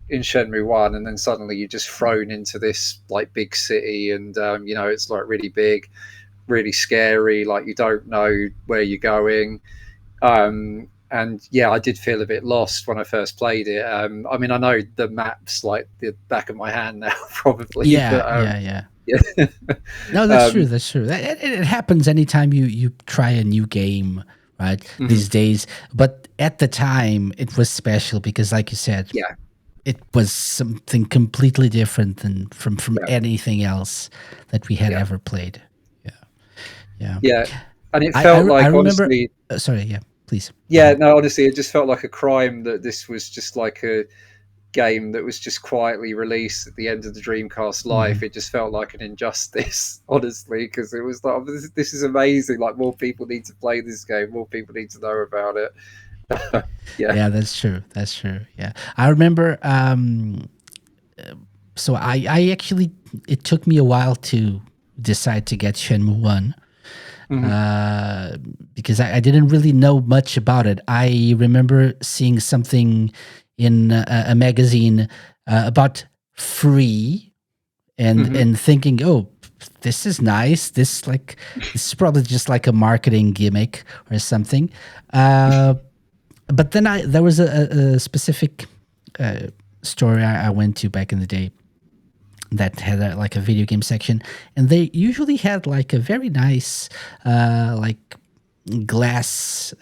in Shenmue One, and then suddenly you're just thrown into this like big city, and you know it's like really big, really scary. Like you don't know where you're going. And yeah, I did feel a bit lost when I first played it. I mean, I know the maps like the back of my hand now, probably, Yeah, but yeah, yeah. yeah, No, that's true. um, That's true. It happens anytime you try a new game, right? mhm, These days, but at the time, it was special because, like you said, yeah, it was something completely different than from yeah, anything else that we had yeah, ever played. Yeah, yeah. yeah. And it I felt I like, remember. honestly, Sorry. Yeah. Please go yeah, ahead. no, honestly, it just felt like a crime that this was just like a game that was just quietly released at the end of the Dreamcast Hmm. life. It just felt like an injustice, honestly, because it was like, oh, this is amazing. Like, more people need to play this game, more people need to know about it. Yeah. Yeah, that's true. That's true. Yeah, I remember. So I actually, it took me a while to decide to get Shenmue One, Mhm. uh, because I didn't really know much about it. I remember seeing something in a magazine about free, Mhm. and thinking, oh, this is nice. This is probably just like a marketing gimmick or something. Uh, but then there was a specific uh, store I went to back in the day, that had like a video game section, and they usually had like a very nice like glass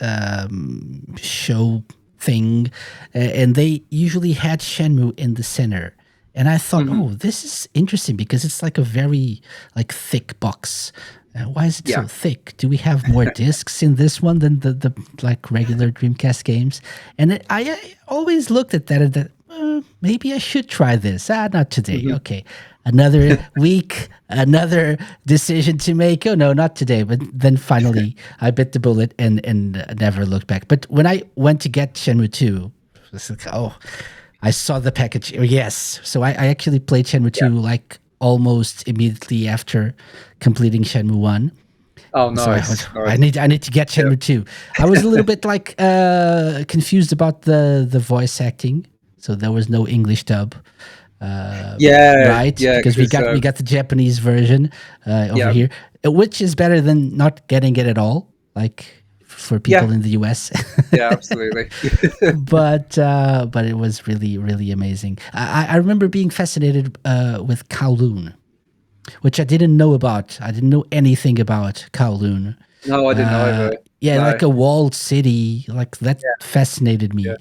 show thing, and they usually had Shenmue in the center. And I thought, Hmm. oh, this is interesting because it's like a very like thick box. Why is it Yeah. so thick? Do we have more discs in this one than the like regular Dreamcast games? And I always looked at that and that maybe I should try this. Not today. Hmm. Okay, another week, another decision to make. Oh no, not today. But then finally, I bit the bullet and never looked back. But when I went to get Shenmue 2, it was like, oh, I saw the package. Oh, yes. So I actually played Shenmue Yeah. 2 like almost immediately after completing Shenmue 1. Oh, So nice, I nice. need to get Yeah. Shenmue 2. I was a little bit like confused about the voice acting. So there was no English dub. Yeah, Right? yeah, Because because we got the Japanese version over yeah, here, which is better than not getting it at all, like for yeah, people in the US. yeah, absolutely. But it was really really amazing. I remember being fascinated with Kowloon, which I didn't know about. I didn't know anything about Kowloon. No, I didn't either. Yeah, No. like a walled city, like that Yeah, fascinated yeah. me.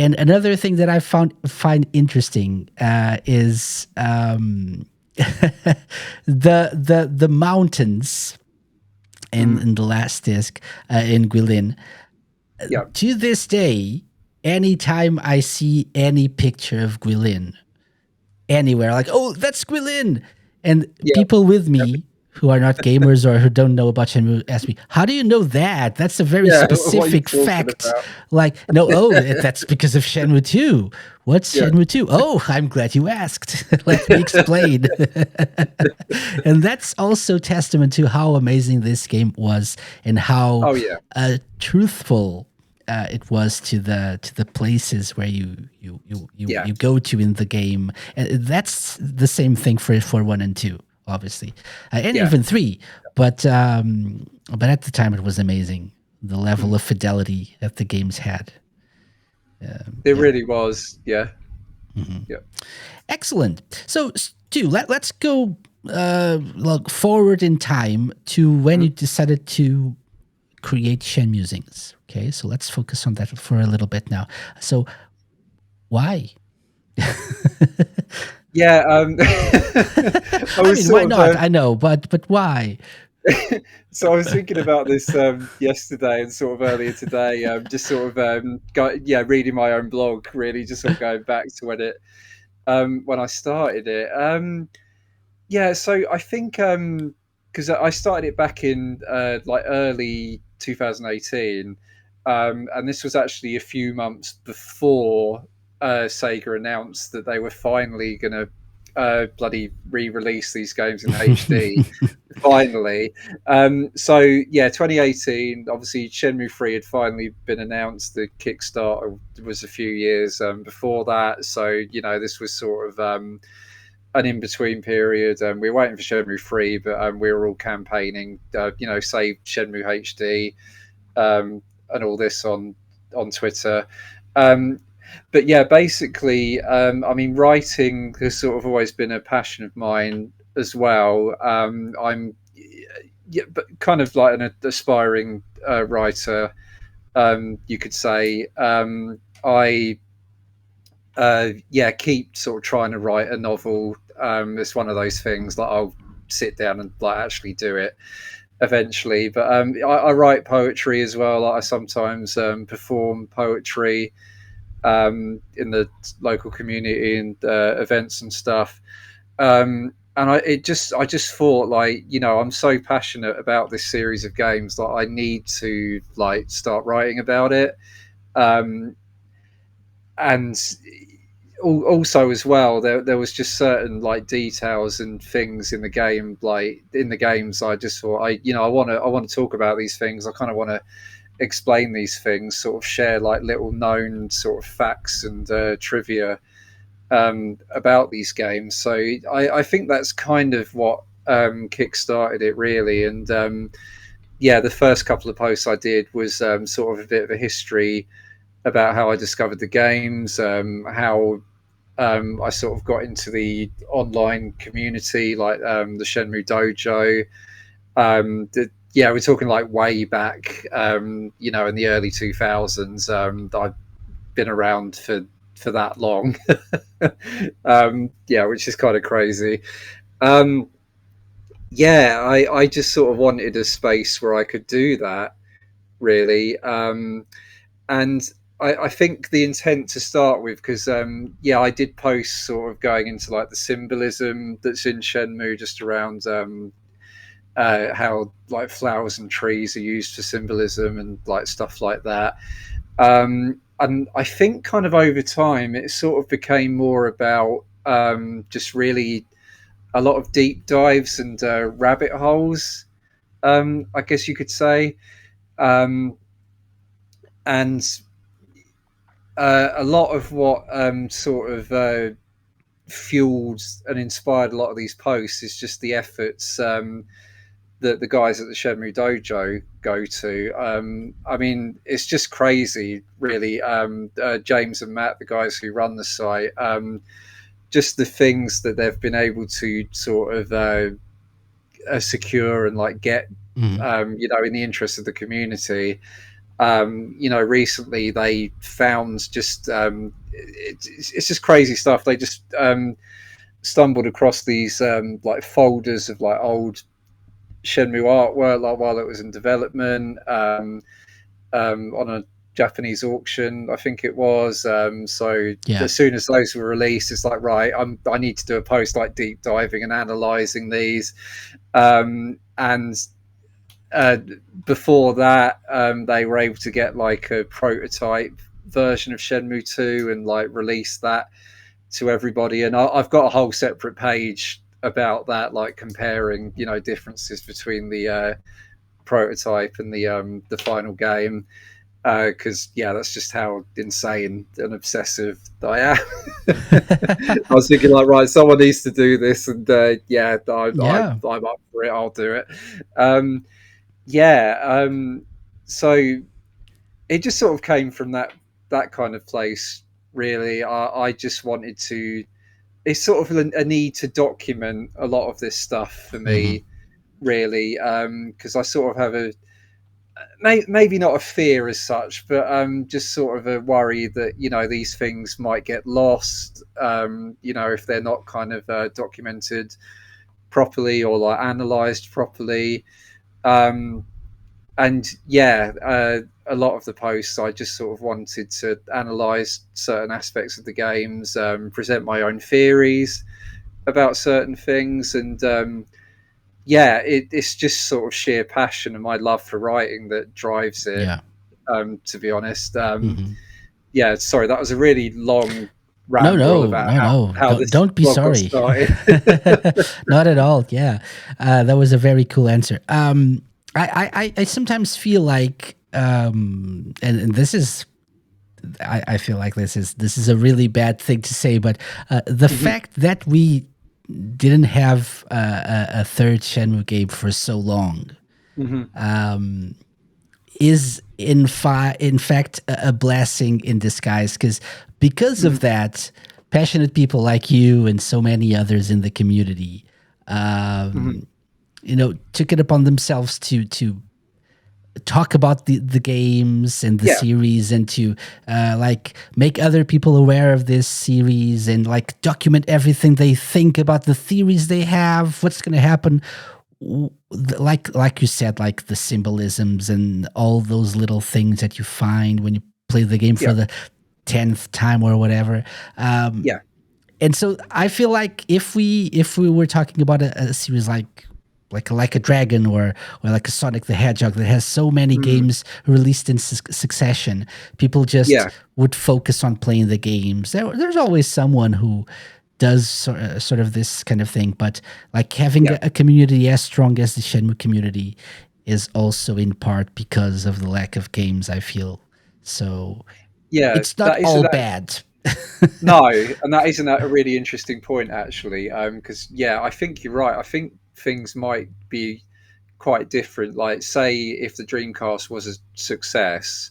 And another thing that I find interesting is the mountains Mm, in the last disc in Guilin. yeah, To this day, anytime I see any picture of Guilin anywhere, like, oh, that's Guilin. And yeah, people with yeah. me who are not gamers or who don't know about Shenmue ask me, how do you know that? That's a very Yeah, what are you specific talking fact. about? Like, no, that's because of Shenmue 2. What's Yeah. Shenmue 2? Oh, I'm glad you asked. Let me explain. And that's also testament to how amazing this game was and how Oh, yeah, truthful it was to the places where yeah, you go to in the game. And that's the same thing for 1 and 2, obviously, and yeah. even 3. But at the time, it was amazing the level Mhm. of fidelity that the games had. It Yeah, really was. Yeah, yeah. excellent. So, Stu, let's go look forward in time to when Mhm. you decided to create Shenmusings. Okay, so let's focus on that for a little bit now. So, why? Yeah, I I was mean, why sort of not? I know, but why? so I was thinking about this yesterday and sort of earlier today, just sort of reading my own blog, really, just sort of going back to when I started it. Yeah, so I think because I started it back in like early 2018, and this was actually a few months before Sega announced that they were finally going to bloody re-release these games in HD. Finally, so yeah, 2018. Obviously, Shenmue 3 had finally been announced. The Kickstarter was a few years before that, so this was sort of an in between period. We were waiting for Shenmue 3, but we were all campaigning, save Shenmue HD and all this on Twitter. Um, but yeah, basically, I mean, writing has sort of always been a passion of mine as well. I'm yeah, but kind of like an aspiring writer, you could say. I yeah, keep sort of trying to write a novel. It's one of those things that I'll sit down and like actually do it eventually. But I write poetry as well. I sometimes perform poetry in the local community and events and stuff. And I just thought like I'm so passionate about this series of games that I need to like start writing about it. Um, and also as well there was just certain like details and things in the game, like in the games, I just thought I want to talk about these things. I kind of want to explain these things, sort of share like little known sort of facts and trivia about these games. So I think that's kind of what kick-started it really. And yeah, the first couple of posts I did was sort of a bit of a history about how I discovered the games, how I sort of got into the online community, like the Shenmue Dojo. Yeah, we're talking like way back, in the early 2000s. I've been around for that long. Yeah, which is kind of crazy. Um, yeah, I just sort of wanted a space where I could do that, really. And I think the intent to start with, because yeah, I did post sort of going into like the symbolism that's in Shenmue, just around how like flowers and trees are used for symbolism and like stuff like that. And I think kind of over time it sort of became more about just really a lot of deep dives and rabbit holes, I guess you could say. Um, and a lot of what sort of fueled and inspired a lot of these posts is just the efforts that the guys at the Shenmue Dojo go to. I mean, it's just crazy, really. James and Matt, the guys who run the site, just the things that they've been able to sort of secure and like get, Mhm. in the interest of the community. Recently they found just it's just crazy stuff. They just stumbled across these like folders of like old Shenmue artwork, like while it was in development, on a Japanese auction, I think it was. So Yeah. as soon as those were released, it's like, right, I need to do a post like deep diving and analyzing these. And uh, before that, they were able to get like a prototype version of Shenmue 2 and like release that to everybody. And I've got a whole separate page about that, like comparing, differences between the prototype and the final game. Because yeah, that's just how insane and obsessive I am. I was thinking like, right, someone needs to do this, and yeah, Yeah. I'm up for it. I'll do it. Um, yeah. So it just sort of came from that kind of place. Really, I just wanted to. It's sort of a need to document a lot of this stuff for Mhm. me, really, because I sort of have maybe not a fear as such, but just sort of a worry that these things might get lost, if they're not kind of documented properly or like analyzed properly. Um, and yeah, a lot of the posts I just sort of wanted to analyze certain aspects of the games, present my own theories about certain things, and yeah, it's just sort of sheer passion and my love for writing that drives it. Yeah. To be honest, Mhm. yeah. Sorry, that was a really long No, ramble no, about no, no. how this Don't be blog got sorry. started. Not at all. Yeah, that was a very cool answer. I sometimes feel like, and this is, I feel like this is a really bad thing to say, but the Mhm, fact that we didn't have a third Shenmue game for so long mhm, is in fact a blessing in disguise, because mhm, of that, passionate people like you and so many others in the community mhm. took it upon themselves to talk about the games and the Yeah, series, and to like make other people aware of this series, and like document everything they think about the theories they have, what's going to happen. Like you said, like the symbolisms and all those little things that you find when you play the game yeah, for the 10th time or whatever. um, yeah. and so I feel like if we were talking about a series like a Dragon, or like a Sonic the Hedgehog that has so many Mm, games released in succession, people just yeah, would focus on playing the games. There's always someone who does sort of this kind of thing, but like having yeah, a community as strong as the Shenmue community is also in part because of the lack of games, I feel. So yeah. it's not That isn't all that. bad. No, and that isn't a really interesting point actually. Because yeah, I think you're right. I think things might be quite different. Like, say if the Dreamcast was a success,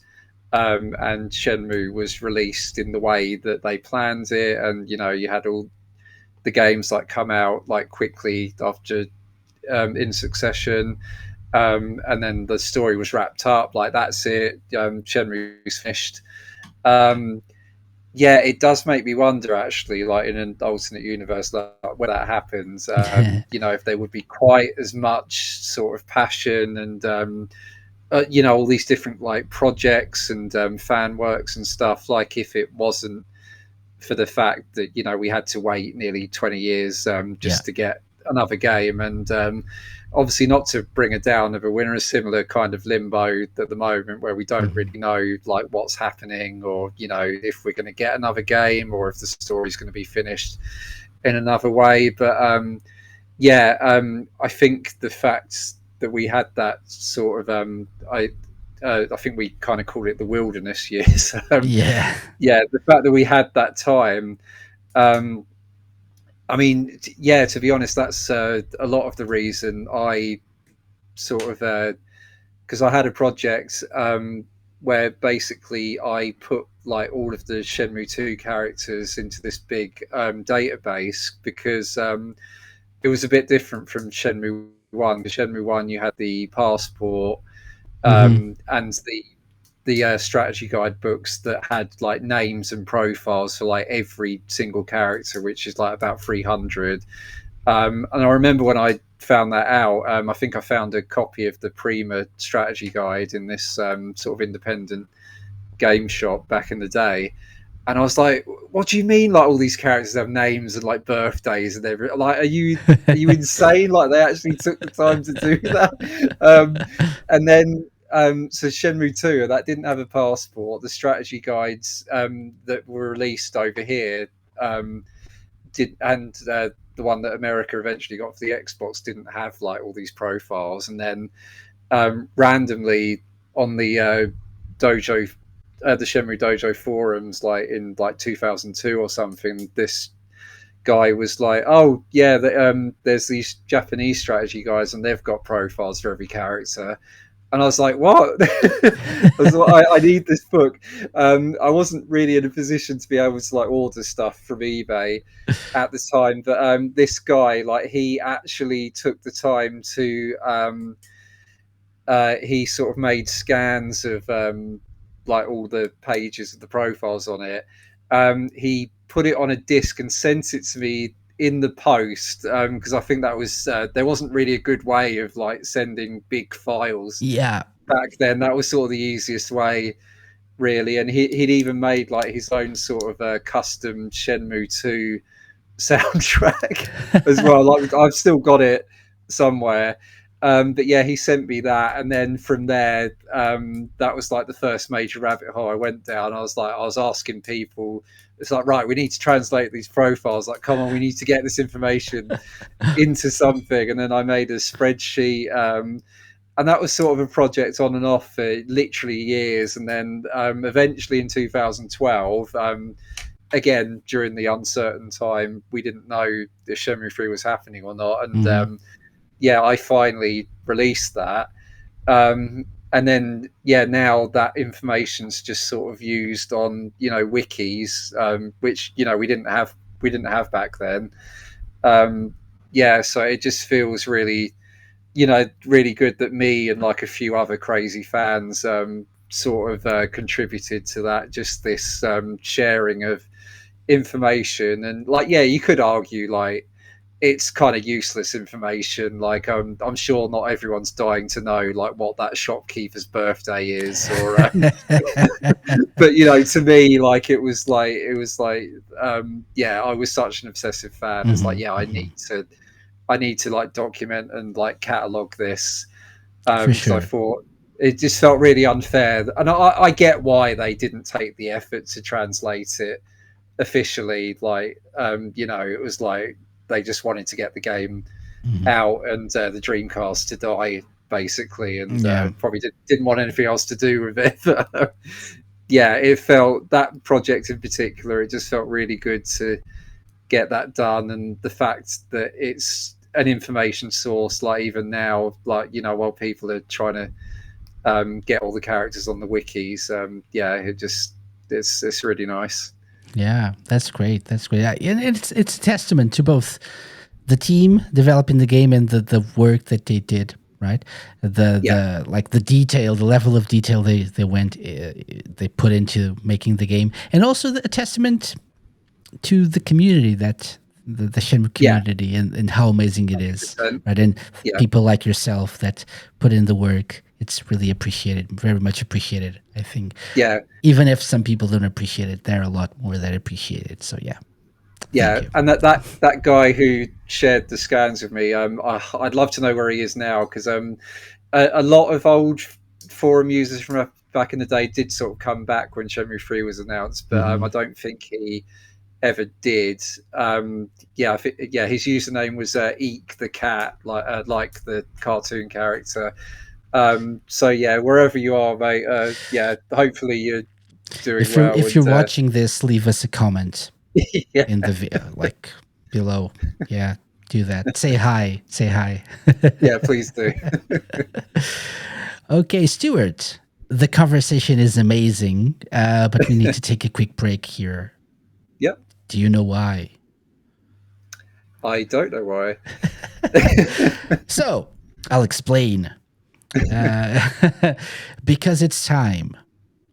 and Shenmue was released in the way that they planned it, and you had all the games like come out like quickly after in succession, and then the story was wrapped up. Like that's it. Shenmue's finished. Um, yeah, it does make me wonder actually, like in an alternate universe, like where that happens. If there would be quite as much sort of passion and all these different like projects and fan works and stuff. Like if it wasn't for the fact that we had to wait nearly 20 years Yeah. just to get another game, and obviously not to bring it down, but we're in a similar kind of limbo at the moment where we don't really Mhm. know like what's happening, or if we're going to get another game or if the story's going to be finished in another way. But I think the fact that we had that sort of I think we kind of called it the wilderness years. Yeah. Yeah, the fact that we had that time. Um, I mean, yeah, to be honest, that's a lot of the reason I sort of because I had a project where basically I put like all of the Shenmue 2 characters into this big database because it was a bit different from Shenmue 1. Because Shenmue 1, you had the passport Mhm. and the strategy guide books that had like names and profiles for like every single character, which is like about 300. And I remember when I found that out, I think I found a copy of the Prima strategy guide in this sort of independent game shop back in the day. And I was like, "What do you mean? Like all these characters have names and like birthdays and everything? Like, are you insane? Like they actually took the time to do that?" And then so Shenmue 2 that didn't have a passport. The strategy guides that were released over here um, did, and the one that America eventually got for the Xbox didn't have like all these profiles. And then randomly on dojo, the Shenmue Dojo forums, like in like 2002 or something, this guy was like, "Oh yeah, there's these Japanese strategy guys, and they've got profiles for every character." And I was like, "What?" I was like, I need this book." I wasn't really in a position to be able to like order stuff from eBay at the time, but this guy, like, he actually took the time to he sort of made scans of like all the pages of the profiles on it. He put it on a disc and sent it to me in the post because I think that was there wasn't really a good way of like sending big files Yeah. back then. That was sort of the easiest way, really. And he'd even made like his own sort of custom Shenmue 2 soundtrack as well. Like I've still got it somewhere. But yeah, he sent me that, and then from there, that was like the first major rabbit hole I went down. I was asking people. It's like, right, we need to translate these profiles. Like, come on, we need to get this information into something. And then I made a spreadsheet, and that was sort of a project on and off for literally years. And then eventually in 2012, again during the uncertain time, we didn't know if Shenmue 3 was happening or not, and Mhm. yeah, I finally released that, and then yeah, now that information's just sort of used on wikis, which we didn't have back then. Um, yeah, so it just feels really really good that me and like a few other crazy fans sort of contributed to that. Just this sharing of information, and like yeah, you could argue like it's kind of useless information. Like I'm sure not everyone's dying to know like what that shopkeeper's birthday is, or but to me, like it was like yeah, I was such an obsessive fan. It's like Mhm. yeah, Mhm. I need to like document and like catalog this For because I sure. thought it just felt really unfair, and I get why they didn't take the effort to translate it officially. Like it was like they just wanted to get the game Mhm. out and the Dreamcast to die basically, and Yeah. probably didn't want anything else to do with it. But, yeah, it felt, that project in particular, it just felt really good to get that done, and the fact that it's an information source, like even now, like while people are trying to get all the characters on the wikis. Yeah, it's really nice. Yeah, that's great. That's great. And it's a testament to both the team developing the game and the work that they did, right? Yeah, The like the detail, the level of detail they put into making the game, and also a testament to the community, that the Shenmue yeah, community, and how amazing it is, 100%. right? And Yeah, people like yourself that put in the work. It's really appreciated, very much appreciated. I think, yeah, even if some people don't appreciate it, there are a lot more that appreciate it. So yeah, thank yeah. you. And that guy who shared the scans with me, I'd love to know where he is now, because a lot of old forum users from back in the day did sort of come back when Shenmue 3 was announced, but Hmm. I don't think he ever did. Yeah, yeah, his username was Eek the cat, like the cartoon character. So yeah, wherever you are, mate. Yeah, hopefully you're doing well, If you're and watching this, leave us a comment yeah, in the like below. Yeah, do that. Say hi. Say hi. yeah, please do. Okay, Stuart. The conversation is amazing, but we need to take a quick break here. Yep, Do you know why? I don't know why. So I'll explain. Uh, because it's time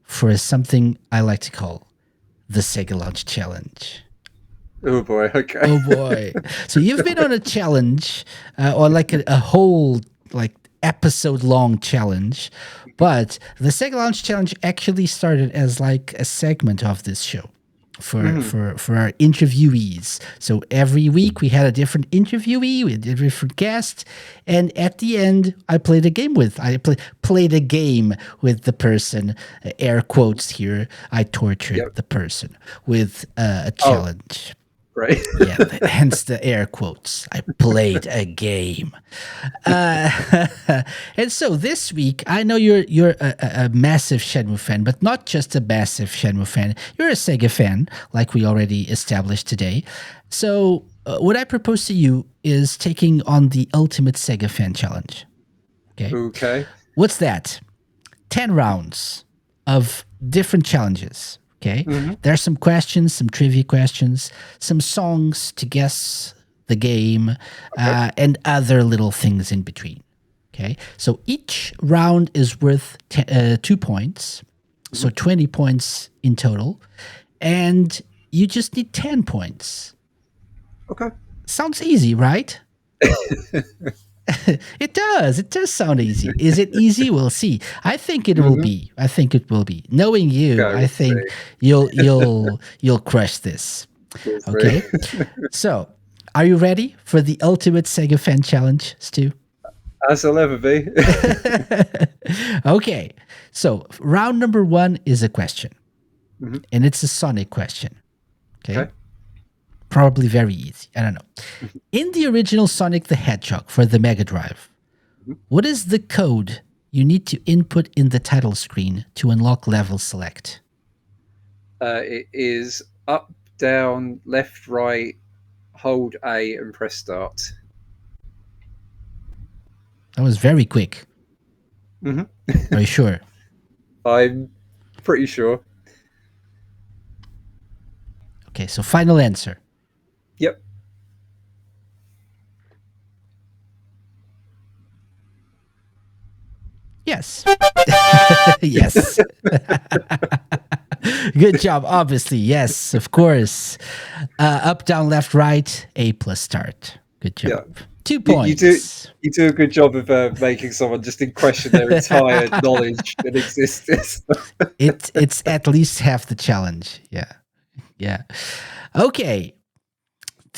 for something I like to call the Sega Launch Challenge. Oh boy. Okay. Oh boy! So you've been on a challenge, or like a whole like episode long challenge, but the Sega Launch Challenge actually started as like a segment of this show Mhm. for our interviewees. So every week we had a different interviewee, we had a different guest, and at the end I played a game with the person. Air quotes here. I tortured Yep. the person with a Oh, challenge. great. Yeah, hence the air quotes. I played a game. Uh, and so this week, I know you're a massive Shenmue fan, but not just a massive Shenmue fan. You're a Sega fan, like we already established today. So what I propose to you is taking on the Ultimate Sega Fan Challenge. Okay, Okay. what's that? 10 rounds of different challenges. Okay. Hmm. There are some questions, some trivia questions, some songs to guess the game, Okay. and other little things in between. Okay. So each round is worth 2 points. So Hmm. 20 points in total. And you just need 10 points. Okay. Sounds easy, right? It does. It does sound easy. Is it easy? We'll see. I think it will Hmm. be. I think it will be. Knowing you, Okay. I We'll think see. you'll crush this. We'll see. Okay. So, are you ready for the ultimate Sega fan challenge, Stu? As I'll ever be. Okay. So, round number 1 is a question, Hmm. and it's a Sonic question. Okay. Okay. Probably very easy. I don't know. In the original Sonic the Hedgehog for the Mega Drive, Mhm. what is the code you need to input in the title screen to unlock level select? It is up, down, left, right, hold A, and press start. That was very quick. Hmm. Are you sure? I'm pretty sure. Okay, so final answer. Yep. Yes. Yes. Good job. Obviously, yes, of course. Up, down, left, right, A plus start. Good Yeah. job. 2 You do points. you do a good job of making someone just in question their entire knowledge and existence. It's at least half the challenge. Yeah. Yeah. Okay.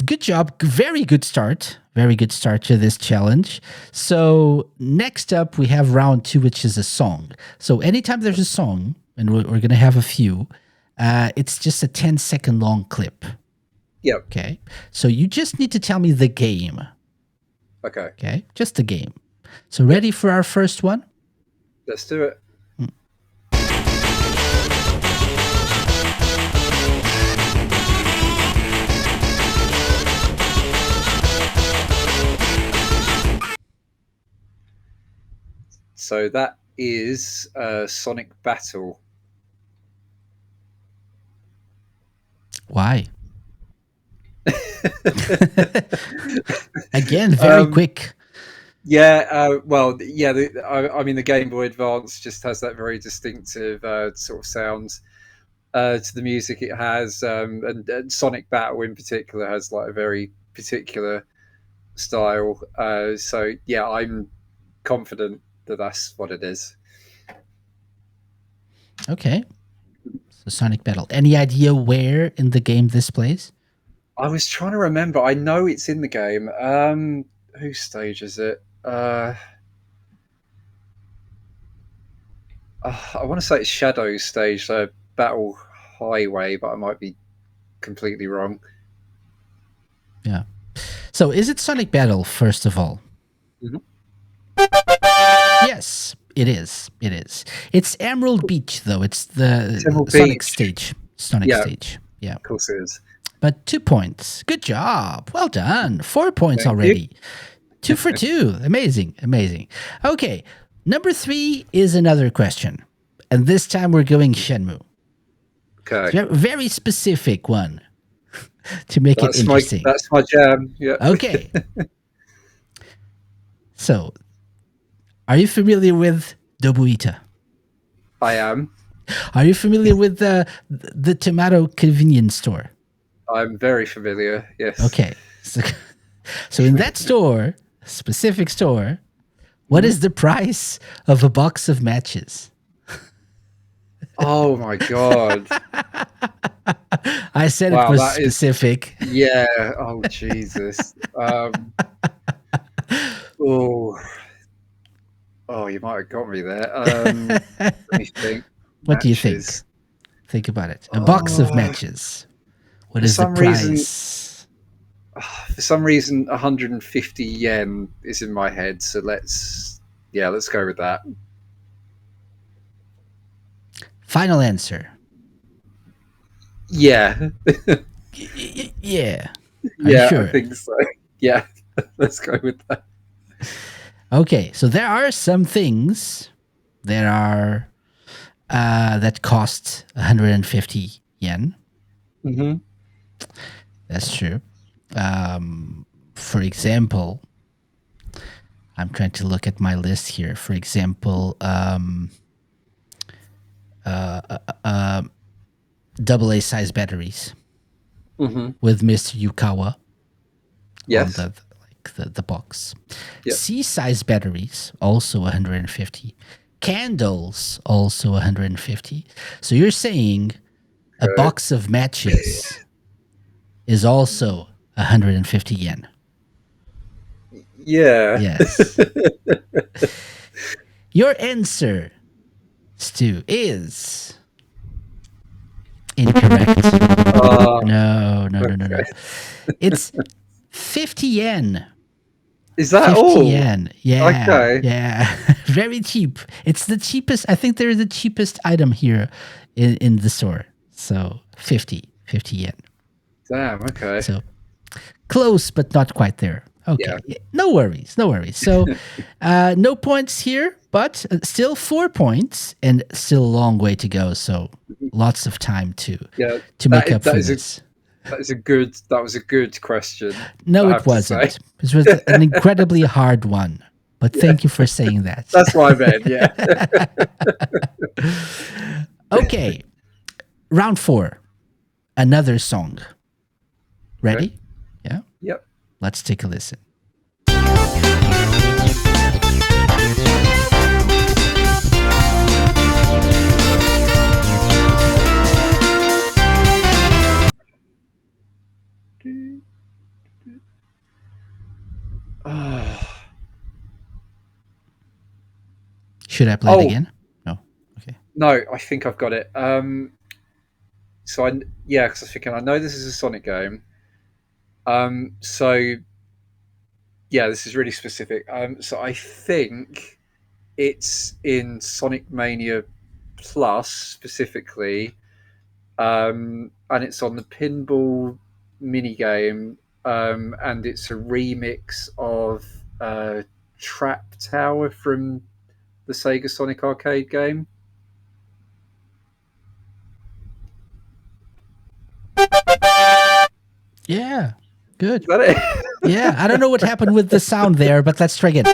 Good job. Very good start. Very good start to this challenge. So next up, we have round 2, which is a song. So anytime there's a song, and we're going to have a few, it's just a 10-second long clip. Yep. Okay. So you just need to tell me the game. Okay. Okay. Just the game. So ready for our first one? Let's do it. So that is Sonic Battle. Why? Again, very um, quick. yeah, well, yeah. I mean, the Game Boy Advance just has that very distinctive sort of sound to the music it has, and Sonic Battle in particular has like a very particular style. So yeah, I'm confident that that's what it is. Okay. So Sonic Battle. Any idea where in the game this plays? I was trying to remember. I know it's in the game. Whose stage is it? I want to say it's Shadow's stage, so Battle Highway, but I might be completely wrong. Yeah. So is it Sonic Battle, first of all? Mhm. Yes, it is. It is. It's Emerald Beach, though. It's the Emerald Sonic Beach. stage. Sonic Yeah, stage. Yeah. of course it is. But 2 points. Good job. Well done. 4 points Thank you. already. Two for two. Amazing. Amazing. Okay. Number 3 is another question. And this time we're going Shenmue. Okay, It's a very specific one to make it interesting. that's my jam. Yeah, Okay. So, are you familiar with Dobuita? I am. Are you familiar with the tomato convenience store? I'm very familiar. Yes. Okay. So in that store, specific store, what Mhm. is the price of a box of matches? Oh my god! I said it Wow, was that is specific. yeah. Oh Jesus. Oh, oh, you might have got me there. Let me think. What do you think? Matches. Think about it. A box of Oh, matches. What for is the some reason, price? 150 yen is in my head. So let's go with that. Final answer. Yeah, Yeah. Are you yeah, I sure? think so. Yeah, let's go with that. Okay, so there are some things that are that cost 150 yen. Hmm. That's true. For example, I'm trying to look at my list here. For example, double A size batteries Hmm. with Mr. Yukawa on Yes. the box. Yeah. C size batteries also 150. Candles also 150. So you're saying a Okay. box of matches is also 150 yen. Yeah. Yes. Your answer, Stu, is incorrect. uh, No, no, no, no, okay. no. It's 50 yen. Is that 50 all? yen. Yeah, Okay. yeah. Very cheap. It's the cheapest. I think they're the cheapest item here in the store. So 50 yen. Damn. Okay. So close, but not quite there. Yeah. Okay. No worries. No worries. So no points here, but still 4 points and still a long way to go. So lots of time Yeah. to make up That for is a this. that was a good question. No, I it have to say. wasn't. This was an incredibly hard one. But Yeah. thank you for saying that. That's what I meant. Yeah. Okay, round 4. Another song. Okay. Ready? Yeah. Yep. Let's take a listen. Should I play it Oh again? No. Okay. no, I think I've got it. So yeah, because I was thinking I know this is a Sonic game. So yeah, this is really specific. So I think it's in Sonic Mania Plus specifically, and it's on the pinball minigame, and it's a remix of Trap Tower from the Sega Sonic arcade game. Yeah. Good. Is that it? Yeah, I don't know what happened with the sound there, but let's try again.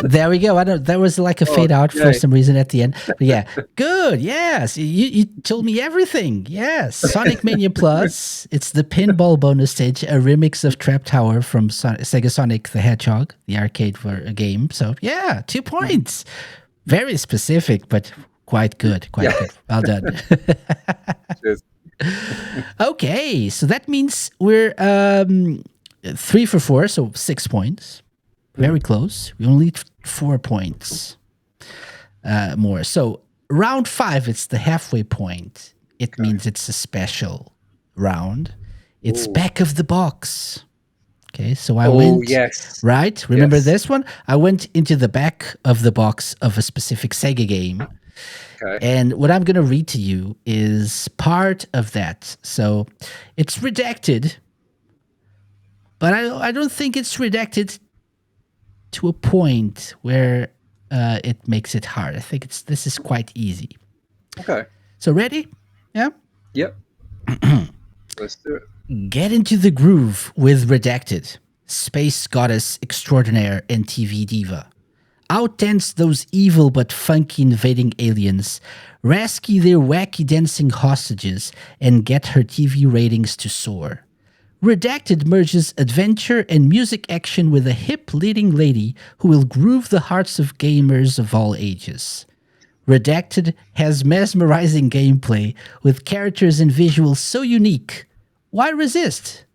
There we go. I don't. There was like a Oh, fade out for yay. some reason at the end. But yeah, good. Yes, you told me everything. Yes, Sonic Mania Plus. It's the pinball bonus stage, a remix of Trap Tower from Sega Sonic the Hedgehog, the arcade for a game. So yeah, 2 points. Very specific, but quite good. Quite Yeah. good. Well done. Cheers. Okay, so that means we're 3 for 4, so 6 points. Very close. We only need 4 points more. So round 5, it's the halfway point. It means it's a special round. It's Ooh. back of the box. Okay, so I Oh, went, yes. right? Remember Yes. this one? I went into the back of the box of a specific Sega game. Okay. And what I'm going to read to you is part of that. So it's redacted, but I don't think it's redacted to a point where it makes it hard. I think this is quite easy. Okay. So ready? Yeah? Yep. Let's do it. Get into the groove with Redacted, Space Goddess Extraordinaire and TV Diva. Outdance those evil but funky invading aliens, rescue their wacky dancing hostages, and get her TV ratings to soar. Redacted merges adventure and music action with a hip leading lady who will groove the hearts of gamers of all ages. Redacted has mesmerizing gameplay with characters and visuals so unique. Why resist?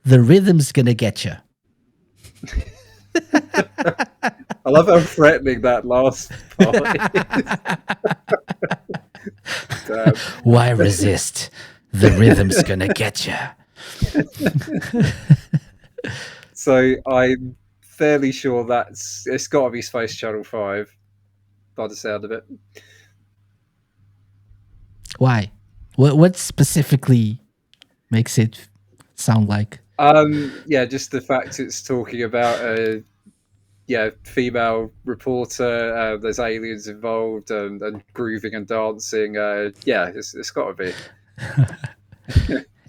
The rhythm's gonna get you. I love how threatening that last part is. Damn. Why resist? The rhythm's gonna get you. So I'm fairly sure it's got to be Space Channel 5 by the sound of it. Why? What specifically makes it sound like? Yeah, just the fact it's talking about a female reporter. There's aliens involved and grooving and dancing. Yeah, it's got to be.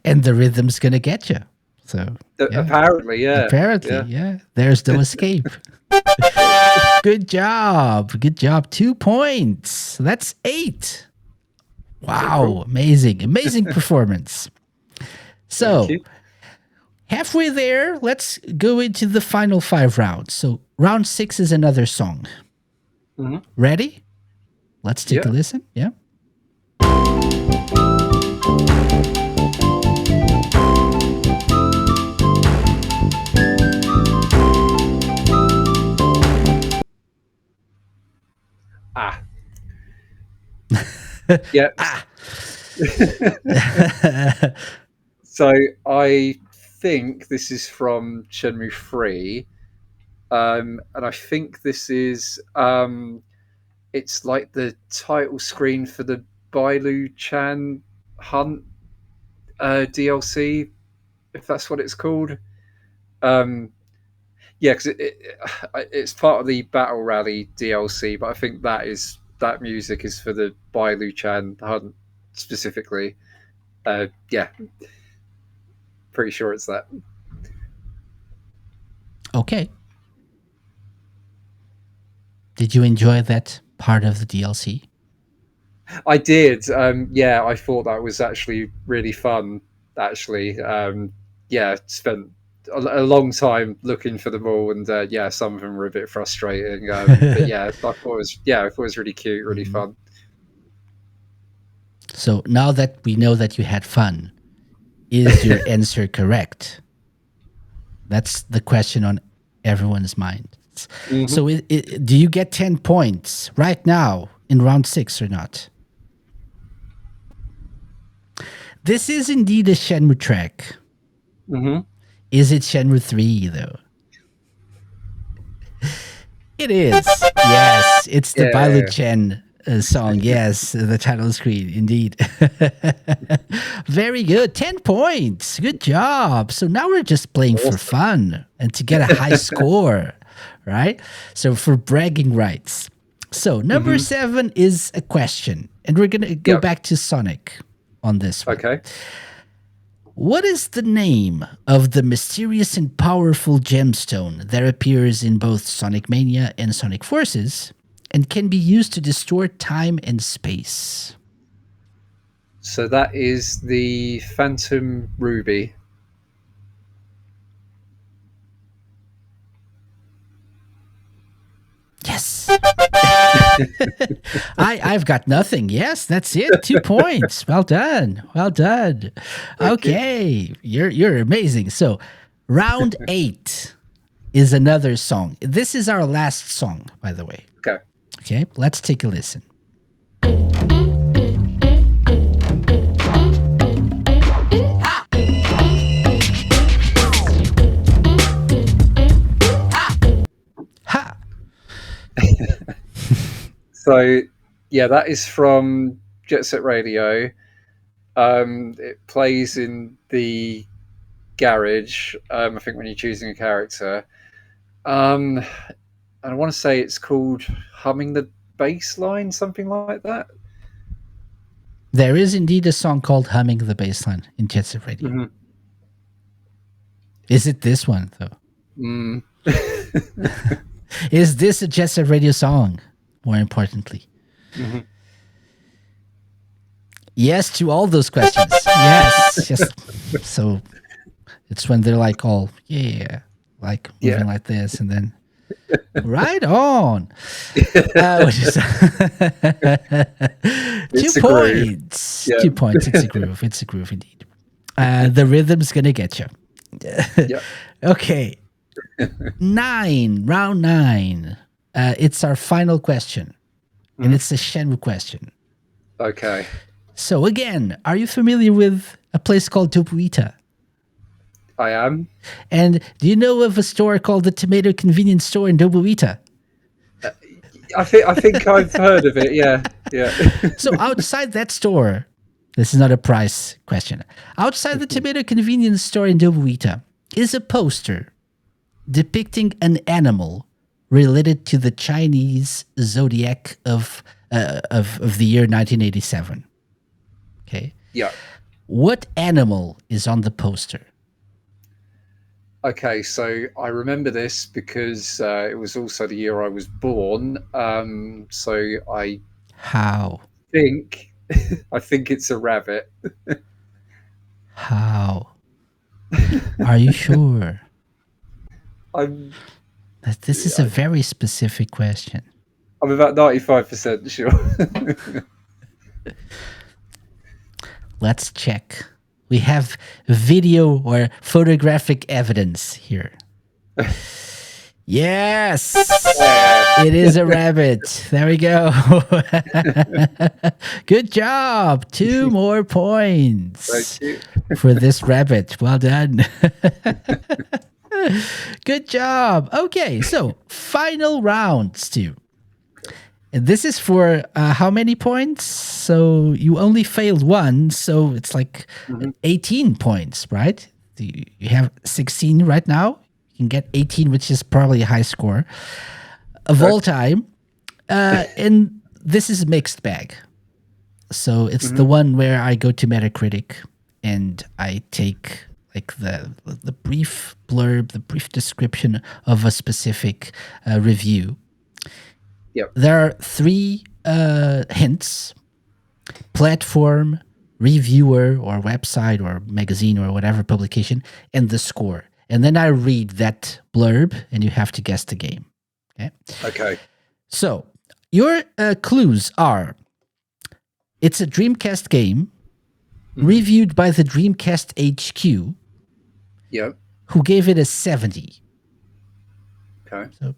And the rhythm's gonna get you. So yeah. Apparently, yeah. Apparently, yeah. There's no escape. Good job. Good job. 2 points. That's 8. Wow. Amazing. Amazing performance. So, halfway there, let's go into the final 5 rounds. So, round 6 is another song. Mm-hmm. Ready? Let's take a listen. Yeah. Ah. Yeah. So I think this is from Shenmue 3. And I think this is it's like the title screen for the Bailu Chan Hunt DLC, if that's what it's called. Yeah, because it's part of the Battle Rally DLC, but I think that music is for the Bailu Chan Hunt specifically. Yeah, pretty sure it's that. Okay. Did you enjoy that part of the DLC? I did. Yeah, I thought that was actually really fun. Actually, yeah, spent a long time looking for them all, and yeah, some of them were a bit frustrating. But yeah, I thought it was really cute, really fun. So now that we know that you had fun, is your answer correct? That's the question on everyone's mind. Mm-hmm. So do you get 10 points right now in round 6 or not? This is indeed a Shenmue track. Mm-hmm. Is it Shenmue 3 though? It is. Yes, it's the Bailu Chen song. Yes, the title screen, indeed. Very good. 10 points. Good job. So now we're just playing for fun and to get a high score, right? So for bragging rights. So number Hmm. 7 is a question, and we're gonna go Yep. back to Sonic on this one. Okay. What is the name of the mysterious and powerful gemstone that appears in both Sonic Mania and Sonic Forces and can be used to distort time and space? So that is the Phantom Ruby. Yes. I've got nothing. Yes, that's it. 2 points. Well done. Well done. Thank you. Okay. You're amazing. So round 8 is another song. This is our last song, by the way. Okay. Okay, let's take a listen. Ha! So yeah, that is from Jet Set Radio. It plays in the garage. I think when you're choosing a character. And I want to say it's called Humming the Bass Line, something like that. There is indeed a song called Humming the Bassline in Jet Set Radio. Mm-hmm. Is it this one, though? Mm. Is this a Jet Set Radio song, more importantly? Mm-hmm. Yes to all those questions. Yes. Yes. So it's when they're like all, yeah, like moving like this, and then right on. Which is 2 points. Yeah. 2 points. It's a groove. It's a groove indeed. The rhythm's gonna get you. Yeah. Okay. Round 9. It's our final question, and it's a Shenmue question. Okay. So again, are you familiar with a place called Topuita? I am. And do you know of a store called the Tomato Convenience Store in Topuita? I think I've heard of it. Yeah. Yeah. So outside that store, this is not a price question. Outside the Tomato Convenience Store in Topuita is a poster depicting an animal related to the Chinese zodiac of the year 1987. Okay. Yeah. What animal is on the poster? Okay, so I remember this because it was also the year I was born. So I How? think I think it's a rabbit. How? Are you sure? I'm This is a very specific question. I'm about 95% sure. Let's check. We have video or photographic evidence here. Yes, it is a rabbit. There we go. Good job. 2 more points Thank you. for this rabbit. Well done. Good job. Okay, so final round, Stu. And this is for how many points? So you only failed one, so it's like 18 points, right? You have 16 right now. You can get 18, which is probably a high score of all time. And this is a mixed bag. So it's the one where I go to Metacritic and I take like the brief blurb, the brief description of a specific review. Yep. There are 3 hints: platform, reviewer, or website, or magazine, or whatever publication, and the score. And then I read that blurb, and you have to guess the game. Okay. Okay. So your clues are: it's a Dreamcast game, reviewed by the Dreamcast HQ, Yep. who gave it a 70. Okay. So,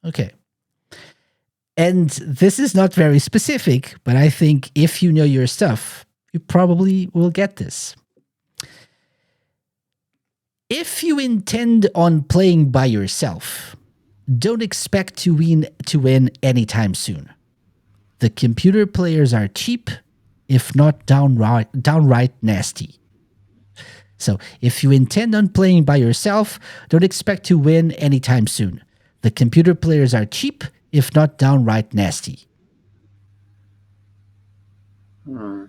okay. And this is not very specific, but I think if you know your stuff, you probably will get this. If you intend on playing by yourself, don't expect to win anytime soon. The computer players are cheap, if not downright nasty. So if you intend on playing by yourself, don't expect to win anytime soon. The computer players are cheap, if not downright nasty? Hmm.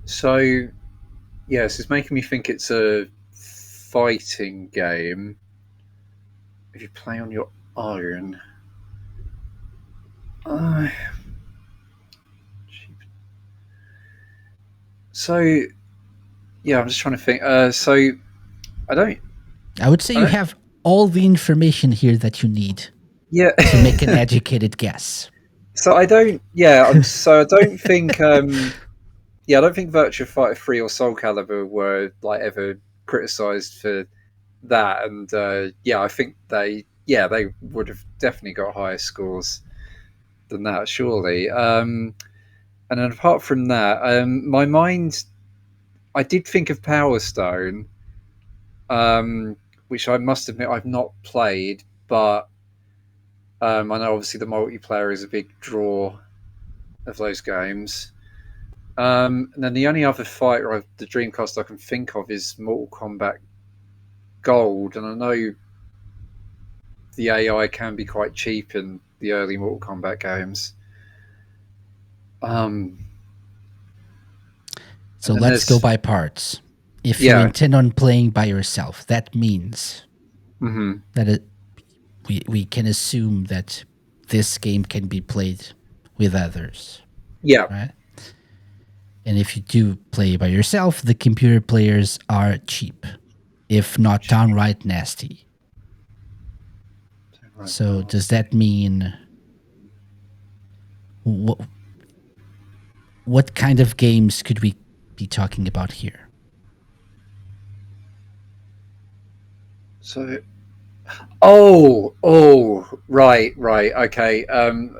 So, yes, it's making me think it's a fighting game. If you play on your own. Uh, so, yeah, I'm just trying to think. So, I don't. I would say I you don't. have all the information here that you need Yeah. to make an educated guess. So I don't. Yeah. So I don't think. Yeah, I don't think Virtua Fighter 3 or Soul Calibur were like ever criticized for that, and yeah, I think they would have definitely got higher scores than that, surely. And then apart from that, my mind, I did think of Power Stone, which I must admit I've not played, but I know obviously the multiplayer is a big draw of those games. And then the only other fighter of the Dreamcast I can think of is Mortal Kombat Gold, and I know the AI can be quite cheap in the early Mortal Kombat games. Um, So and then let's go there's by parts. If you yeah, intend on playing by yourself, that means mm-hmm, that we can assume that this game can be played with others, yeah, right? And if you do play by yourself, the computer players are cheap, if not downright nasty. right, So no. does that mean what kind of games could we be talking about here? So right, okay.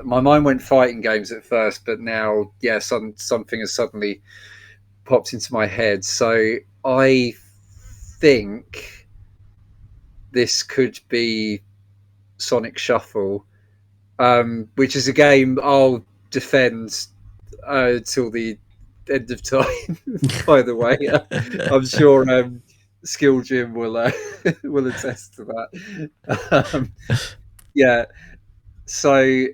My mind went fighting games at first, but now yeah, something has suddenly popped into my head. So I think this could be Sonic Shuffle, which is a game I'll defend till the end of time. By the way, I'm sure Skill Jim will will attest to that. Yeah, so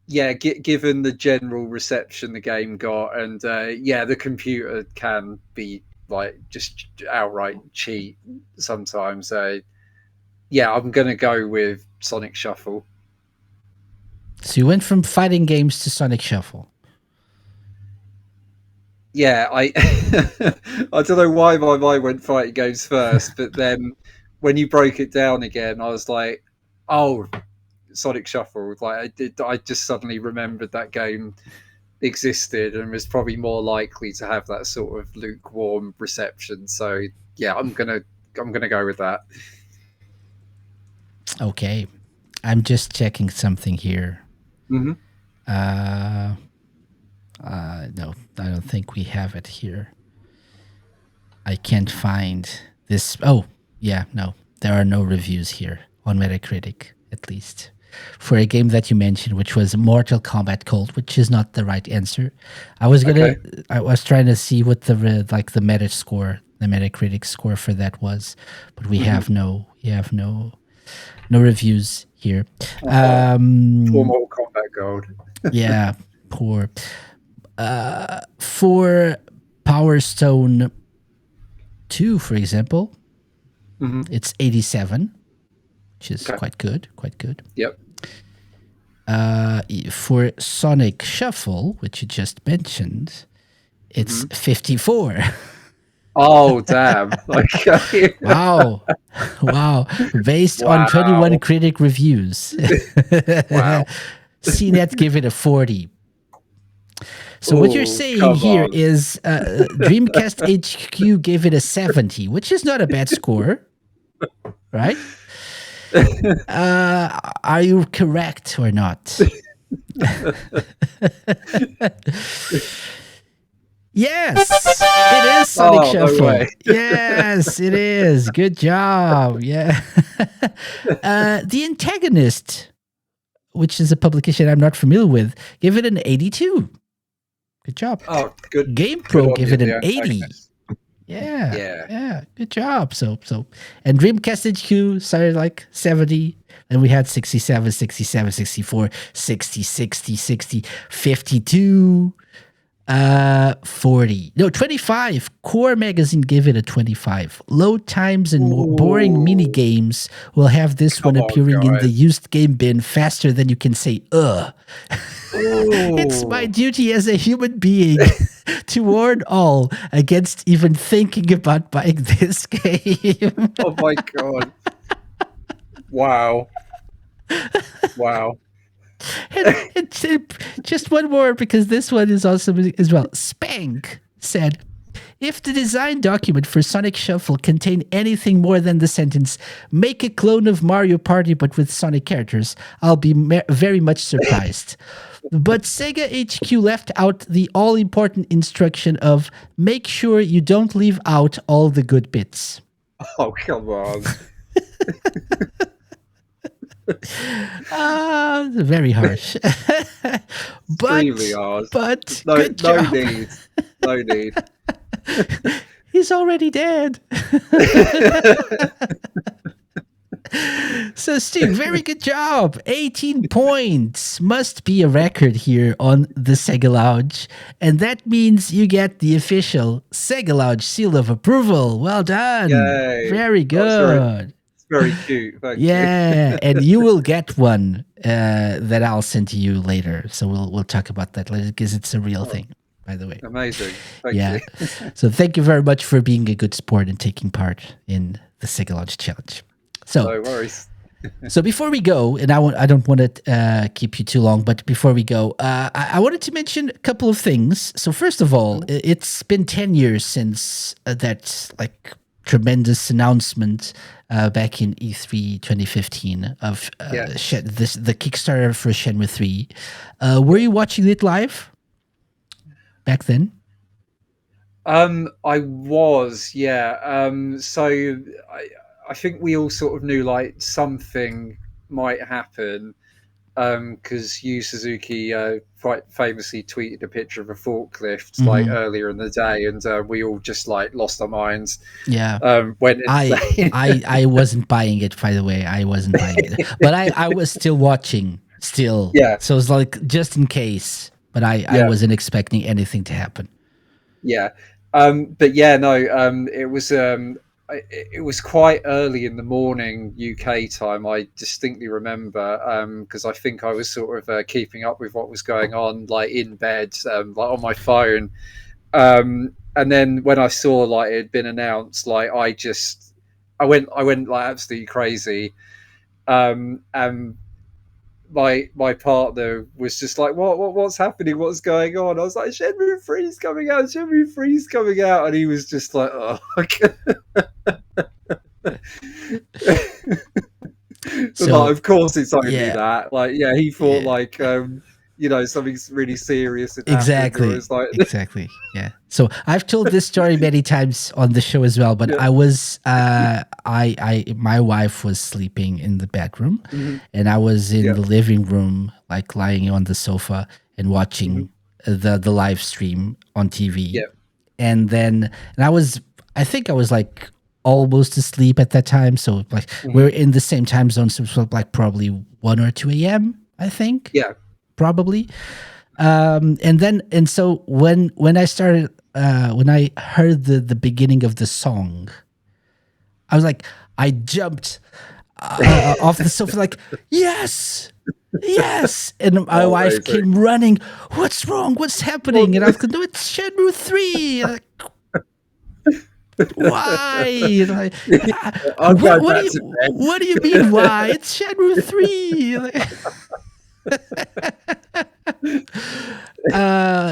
yeah, given the general reception the game got, and yeah, the computer can be like just outright cheat sometimes. Yeah, I'm gonna go with Sonic Shuffle. So you went from fighting games to Sonic Shuffle. Yeah, I I don't know why my mind went fighting games first, but then when you broke it down again, I was like, oh, Sonic Shuffle. Like I just suddenly remembered that game existed and was probably more likely to have that sort of lukewarm reception. So yeah, I'm gonna go with that. Okay. I'm just checking something here. Mm-hmm. Uh, no, I don't think we have it here. I can't find this. Oh, yeah, no, there are no reviews here on Metacritic, at least. For a game that you mentioned, which was Mortal Kombat Cold, which is not the right answer. Okay. I was trying to see what the meta score, the Metacritic score for that was, but Mm-hmm. we have no reviews here. For Um, Mortal Kombat Gold. yeah, poor. For Power Stone 2, for example, Mm-hmm. it's 87, which is Okay. quite good, quite good. Yep. For Sonic Shuffle, which you just mentioned, it's Mm-hmm. 54. Oh damn. Okay. Wow. Wow. Based on 21 Wow. critic reviews. Wow. CNET give it a 40. So what you're Oh, saying come here on. is Dreamcast HQ gave it a 70, which is not a bad score, right? Are you correct or not? Yes, it is Sonic Oh, no way. Shuffle. Yes, it is. Good job. Yeah. The Antagonist, which is a publication I'm not familiar with, gave it an 82. Good job. Oh, good GamePro good on gave you, it an the 80. antagonist. Yeah, Yeah. yeah, good job. And Dreamcast HQ started like 70. Then we had 67, 67, 64, 60, 60, 60, 52, 40. No, 25. Core Magazine gave it a 25. Load times and more boring mini Ooh, games will have this one come on, appearing in the guys. used game bin faster than you can say, ugh. It's my Ooh. duty as a human being to warn all against even thinking about buying this game. Oh my god. Wow. Wow. Just one more because this one is awesome as well. Spank said, if the design document for Sonic Shuffle contained anything more than the sentence, make a clone of Mario Party but with Sonic characters, I'll be very much surprised. But Sega HQ left out the all important instruction of make sure you don't leave out all the good bits. Oh, come on. Very harsh. Extremely but hard. but No, good no job. need. No need. He's already dead. So, Stu, very good job. 18 points. Must be a record here on the Sega Lounge. And that means you get the official Sega Lounge seal of approval. Well done. Yay. Very Oh, good. it's very cute. Thank you. Yeah, and you will get one that I'll send to you later. So we'll talk about that later because it's a real Oh, thing, by the way. amazing. Thank Yeah. you. So thank you very much for being a good sport and taking part in the Sega Launch Challenge. So No worries. so before we go, and I don't want to keep you too long, but before we go, I wanted to mention a couple of things. So first of all, Mhm. it's been 10 years since that like tremendous announcement back in E3 2015 of Yes. the Kickstarter for Shenmue 3. Were you watching it live back then? I was, yeah. So I think we all sort of knew like something might happen because Yu Suzuki quite famously tweeted a picture of a forklift like Hmm. earlier in the day, and we all just like lost our minds, Yeah. went I insane. I wasn't buying it, by the way. I wasn't buying it. But I was still watching still. Yeah, So it's like just in case. But I yeah, wasn't expecting anything to happen. yeah. But yeah, no, it was quite early in the morning UK time. I distinctly remember because I think I was sort of keeping up with what was going on, like in bed, like on my phone. And then when I saw like it had been announced, like I went like absolutely crazy. And my partner was just like, what's happening? What's going on? I was like, Shenmue Three's coming out, Shenmue Three's coming out, and he was just like, oh. Like, So of course it's only yeah. that. Like, yeah, he thought Yeah. like something's really serious had happened, or Exactly. it's like, Exactly. Yeah. So I've told this story many times on the show as well, but yeah, I was I my wife was sleeping in the bedroom mhm, and I was in yeah, the living room like lying on the sofa and mhm, watching the live stream on TV. yeah, And I was I think I was like almost asleep at that time, so like we're mhm, in the same time zone, so it was like probably 1 or 2 a.m. I think yeah, probably. And so when I started when I heard the beginning of the song, I was like, I jumped off the sofa like, yes, yes, and my oh, wife amazing. came running. What's wrong? What's happening? And I was like, no, it's Shenmue 3. And I'm like, why? And I'm like, I'll go what do back you to bed. what do you mean why? It's Shenmue 3. Like,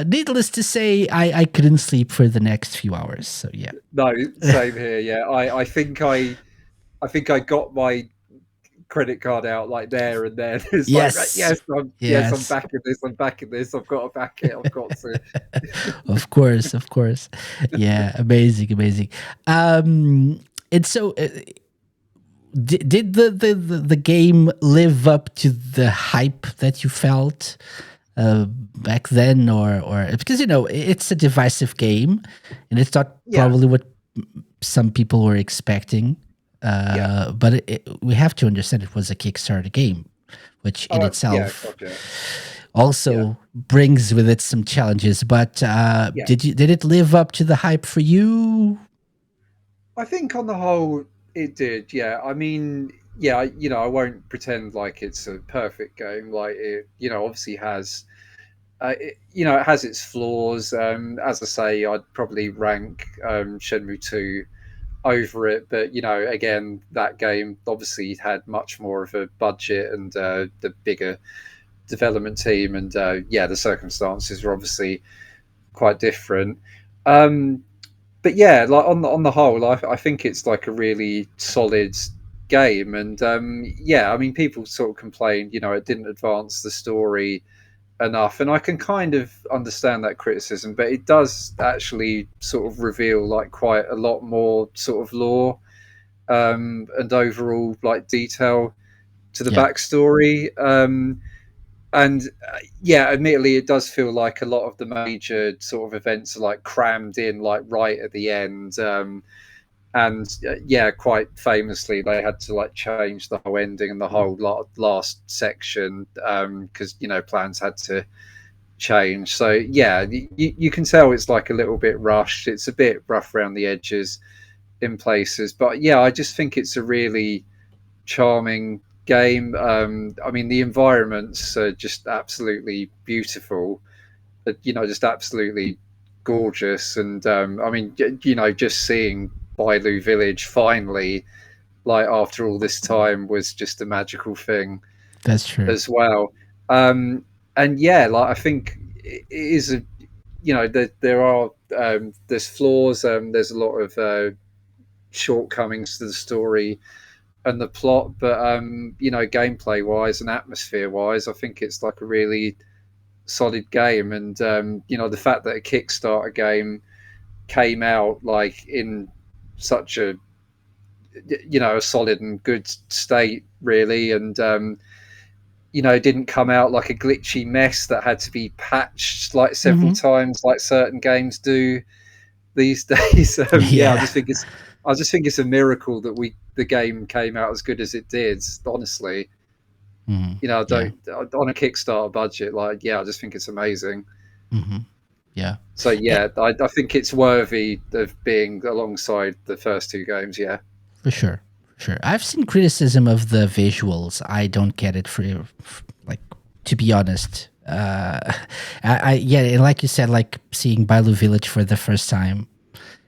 needless to say, I couldn't sleep for the next few hours. So yeah. No, same here. Yeah, I think I got my credit card out like there and then. It's like, right, Yes. yes, I'm Yes. back in this. I'm back in this. I've got to back it. I've got to. Of course, of course. Yeah, amazing, amazing. And so did the game live up to the hype that you felt back then or because you know it's a divisive game and it's not Yeah, probably what some people were expecting. Yeah. But we have to understand it was a Kickstarter game, which in Yeah. itself Gotcha. Yeah. also brings with it some challenges. But Yeah. did it live up to the hype for you? I think on the whole, it did. Yeah. I mean, yeah. I won't pretend like it's a perfect game. Like it, obviously has. It has its flaws. As I say, I'd probably rank Shenmue 2 over it, but again, that game obviously had much more of a budget and the bigger development team, and yeah, the circumstances were obviously quite different. Um, but yeah, like on the whole, I think it's like a really solid game, and yeah, I mean, people sort of complained, it didn't advance the story enough, and I can kind of understand that criticism, but it does actually sort of reveal like quite a lot more sort of lore and overall like detail to the Yeah. backstory. And yeah, admittedly, it does feel like a lot of the major sort of events are like crammed in like right at the end. And yeah, quite famously, they had to like change the whole ending and the whole last section because plans had to change. So yeah, you can tell it's like a little bit rushed. It's a bit rough around the edges in places, but yeah, I just think it's a really charming game. I mean, the environments are just absolutely beautiful. Just absolutely gorgeous. And I mean, just seeing Bailu Village finally, like after all this time, was just a magical thing That's true. as well. Um, and yeah, like I think it is a there are there's flaws. There's a lot of shortcomings to the story and the plot, but gameplay wise and atmosphere wise, I think it's like a really solid game. And the fact that a Kickstarter game came out like in such a solid and good state, really, and didn't come out like a glitchy mess that had to be patched like several Hmm. times, like certain games do these days. Yeah, Yeah. I just think it's a miracle that the game came out as good as it did. Honestly, Hmm. I Yeah. don't on a Kickstarter budget. Like, yeah, I just think it's amazing. Hmm. Yeah. So Eh, yeah, I think it's worthy of being alongside the first two games. Yeah. for sure. For sure. I've seen criticism of the visuals. I don't get it like, to be honest. Yeah, and like you said, like seeing Bailu Village for the first time,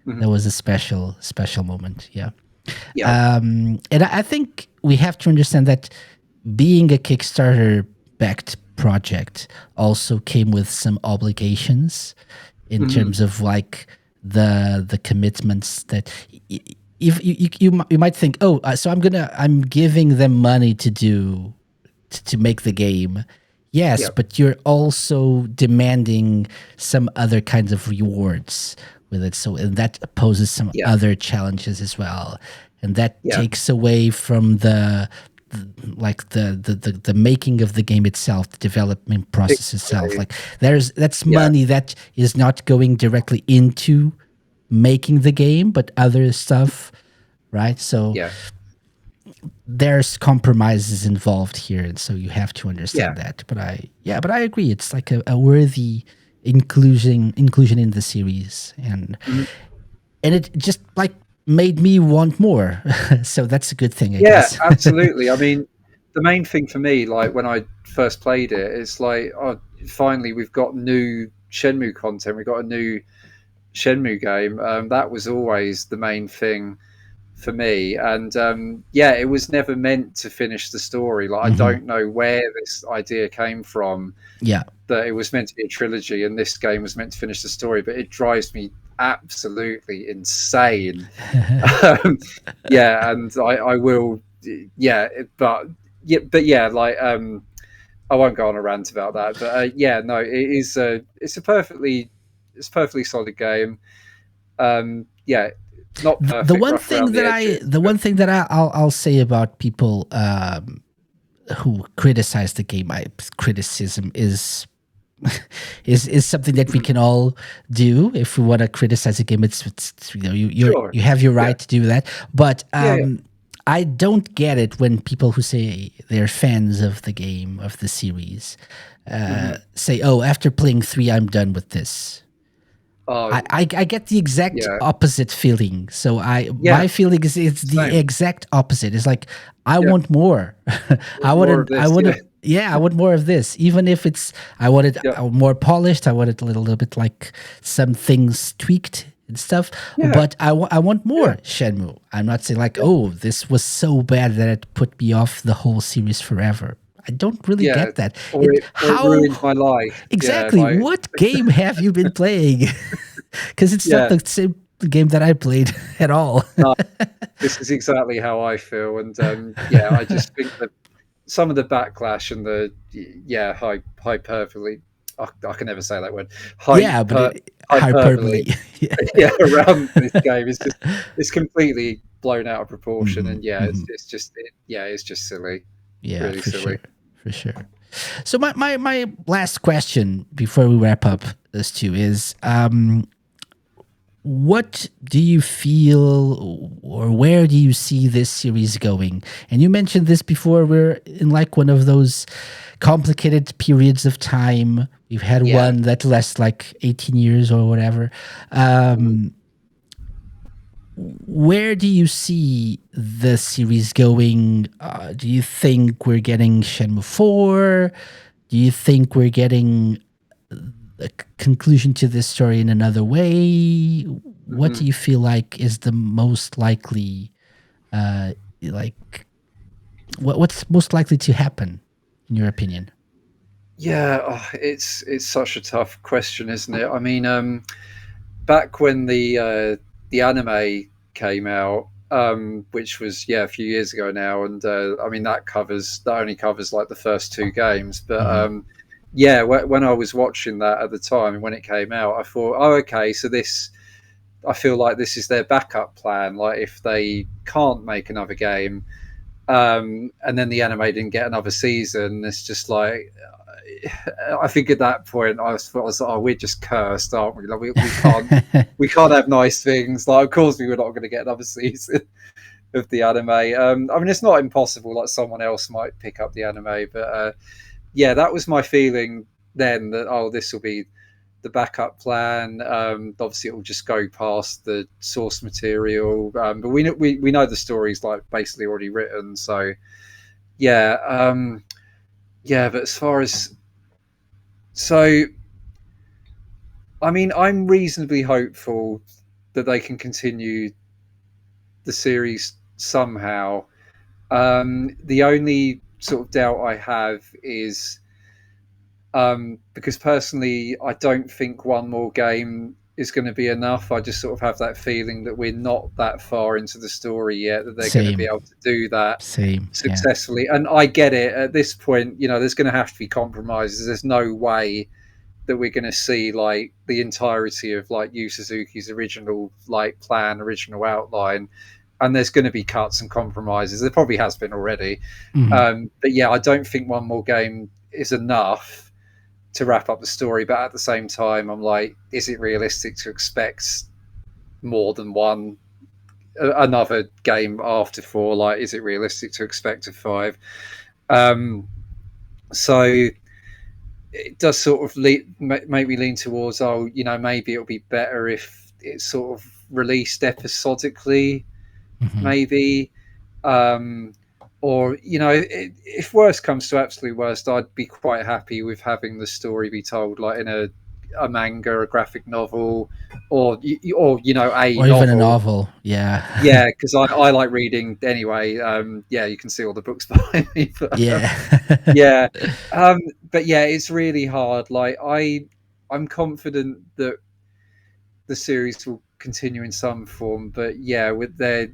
Mhm. that was a special moment. Yeah. Yeah. And I think we have to understand that being a Kickstarter backed project also came with some obligations in Mhm. terms of like the commitments that if you might think, oh, so I'm giving them money to do to make the game. Yes, Yeah. but you're also demanding some other kinds of rewards with it. So, and that poses some Yeah. other challenges as well. And that Yeah. takes away from the making of the game itself, the development process itself. Exactly. Like that's Yeah. money that is not going directly into making the game, but other stuff, right? So Yeah. there's compromises involved here, and so you have to Yeah. understand that. But I agree, it's like a worthy inclusion in the series, Mhm. and it just like made me want more. So that's a good thing, I Yeah, guess. absolutely. I mean, the main thing for me, like when I first played it, it's like, oh, finally we've got new Shenmue content. We've got a new Shenmue game. That was always the main thing for me. And yeah, it was never meant to finish the story. Like, I Hmm. don't know where this idea came from Yeah. that it was meant to be a trilogy and this game was meant to finish the story, but it drives me absolutely insane. um, yeah, and I will, yeah, but yeah, like I won't go on a rant about that, but yeah, no, it's a perfectly solid game. Yeah, not The perfect, one rough around thing the that I edges, the but one thing that I'll say about people who criticize the game, criticism is is something that we can all do if we want to criticize a game. It's Sure. you have your Yeah. right to do that. But Yeah. Yeah. I don't get it when people who say they're fans of the game, of the series, Hmm. say, "Oh, after playing 3, I'm done with this." Oh, I get the exact yeah. opposite feeling. So Yeah. my feeling is it's the Same. exact opposite. It's like I Yeah. want more. More of I this. want Yeah. to yeah, I want more of this. Even if it's I want it Yeah. more polished. I want it a little bit like some things tweaked and stuff. Yeah. But I want Yeah. more Shenmue. I'm not saying like, Yeah. oh, this was so bad that it put me off the whole series forever. I don't really Yeah. get that. Or It it how ruined my life. Yeah. exactly Like, what game have you been playing? Because it's not yeah. the same game that I played at all. No, this is exactly how I feel. And yeah, I just think that some of the backlash and the yeah hyperbole. I can never say that word. Yeah, but Hyper hyperbole. hyperbole. Yeah. Yeah, around this game is just it's completely blown out of proportion. Hmm. And yeah, Hmm. it's just yeah, it's just silly, Yeah, really for silly. sure. For sure. So my last question before we wrap up this too is what do you feel or where do you see this series going? And you mentioned this before, we're in like one of those complicated periods of time. We've had Yeah. one that lasts like 18 years or whatever. Mhm. Where do you see the series going? Do you think we're getting Shenmue 4? Do you think we're getting a conclusion to this story in another way? What do Mhm. you feel like is the most likely, like, what's most likely to happen, in your opinion? Yeah, it's such a tough question, isn't it? I mean, back when the anime came out, which was yeah a few years ago now, and I mean that only covers like the first two games, but Hmm. yeah, when I was watching that at the time when it came out, I thought, oh okay, so this I feel like this is their backup plan. Like if they can't make another game, and then the anime didn't get another season, it's just like I think at that point I was like, oh, we're just cursed, aren't we? Like we can't have nice things. Like, of course, we were not going to get another season of the anime. I mean, it's not impossible. Like someone else might pick up the anime, but yeah, that was my feeling then. That oh, this will be the backup plan. Obviously, it will just go past the source material, but we know the story's like basically already written. So yeah, yeah. But as far as so I mean, I'm reasonably hopeful that they can continue the series somehow. The only sort of doubt I have is because personally, I don't think one more game is going to be enough. I just sort of have that feeling that we're not that far into the story yet that they're going to be Same, able to do that same, yeah. successfully. And I get it at this point, you know, there's going to have to be compromises. There's no way that we're going to see like the entirety of like Yu Suzuki's original like plan, original outline, and there's going to be cuts and compromises. There probably has been already, Hmm. but yeah, I don't think one more game is enough to wrap up the story. But at the same time, I'm like, is it realistic to expect more than one? Another game after four, like, is it realistic to expect a five? Um, so it does sort of make me lean towards, oh, you know, maybe it'll be better if it's sort of released episodically, Hmm. maybe. Um, or, you know, if worst comes to absolute worst, I'd be quite happy with having the story be told like in a manga, a graphic novel, or you know, a Or even a novel. novel, yeah. Yeah, because I like reading anyway. Yeah, you can see all the books behind me. But, Yeah. yeah, um, but yeah, it's really hard. Like I'm confident that the series will continue in some form, but yeah, with their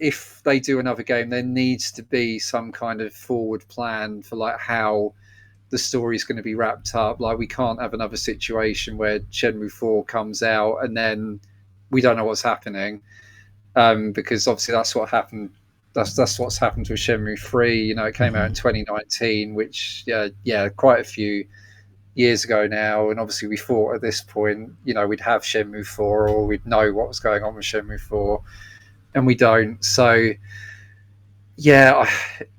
if they do another game, there needs to be some kind of forward plan for like how the story's going to be wrapped up. Like we can't have another situation where Shenmue 4 comes out and then we don't know what's happening, because obviously that's what happened. That's what's happened with Shenmue 3. You know, it came out in Hmm. 2019, which yeah, quite a few years ago now, and obviously we thought at this point, we'd have Shenmue 4 or we'd know what was going on with Shenmue 4, and we don't. So yeah,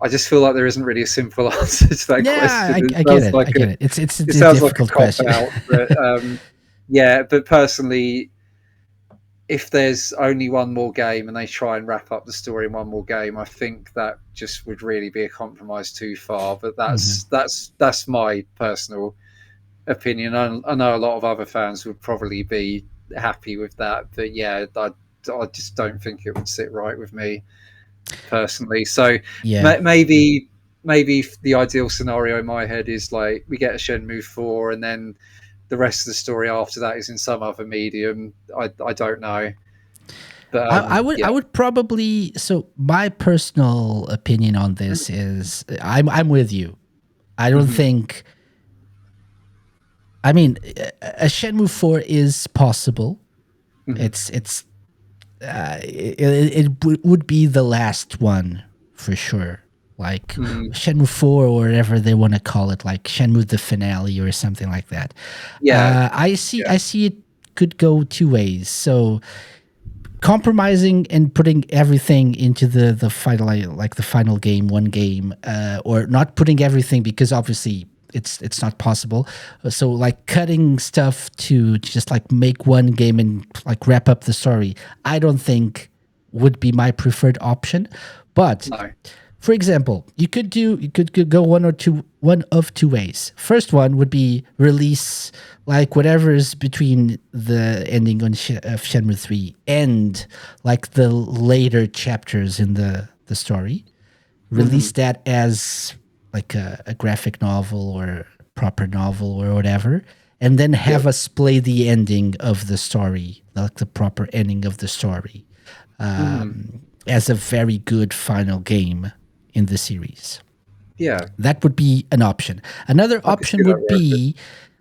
I just feel like there isn't really a simple answer to that Yeah, question. It I get sounds it. like I get it. It's it a sounds like a difficult cop question. out, but yeah. But personally, if there's only one more game and they try and wrap up the story in one more game, I think that just would really be a compromise too far. But Hmm. that's my personal opinion. I know a lot of other fans would probably be happy with that, but yeah, I just don't think it would sit right with me personally. So Yeah. maybe the ideal scenario in my head is like we get a Shenmue 4 and then the rest of the story after that is in some other medium. I don't know, but I yeah. would probably, so my personal opinion on this is I'm with you. I don't Mhm, think, I mean, a Shenmue 4 is possible. mhm, It would be the last one for sure. Like mhm. Shenmue 4 or whatever they want to call it, like Shenmue the finale or something like that. Yeah, I yeah. see it could go two ways. So compromising and putting everything into the final, like the final game, one game, or not putting everything because obviously it's not possible. So like cutting stuff to just like make one game and like wrap up the story, I don't think would be my preferred option. But No. for example, you could go one of two ways. First one would be release like whatever is between the ending of Shenmue 3 and like the later chapters in the story. Release Mhm. that as like a graphic novel or proper novel or whatever, and then Yep. have us play the ending of the story, like the proper ending of the story, Mhm. as a very good final game in the series. Yeah, That would be an option. Another I could see option that would working. be,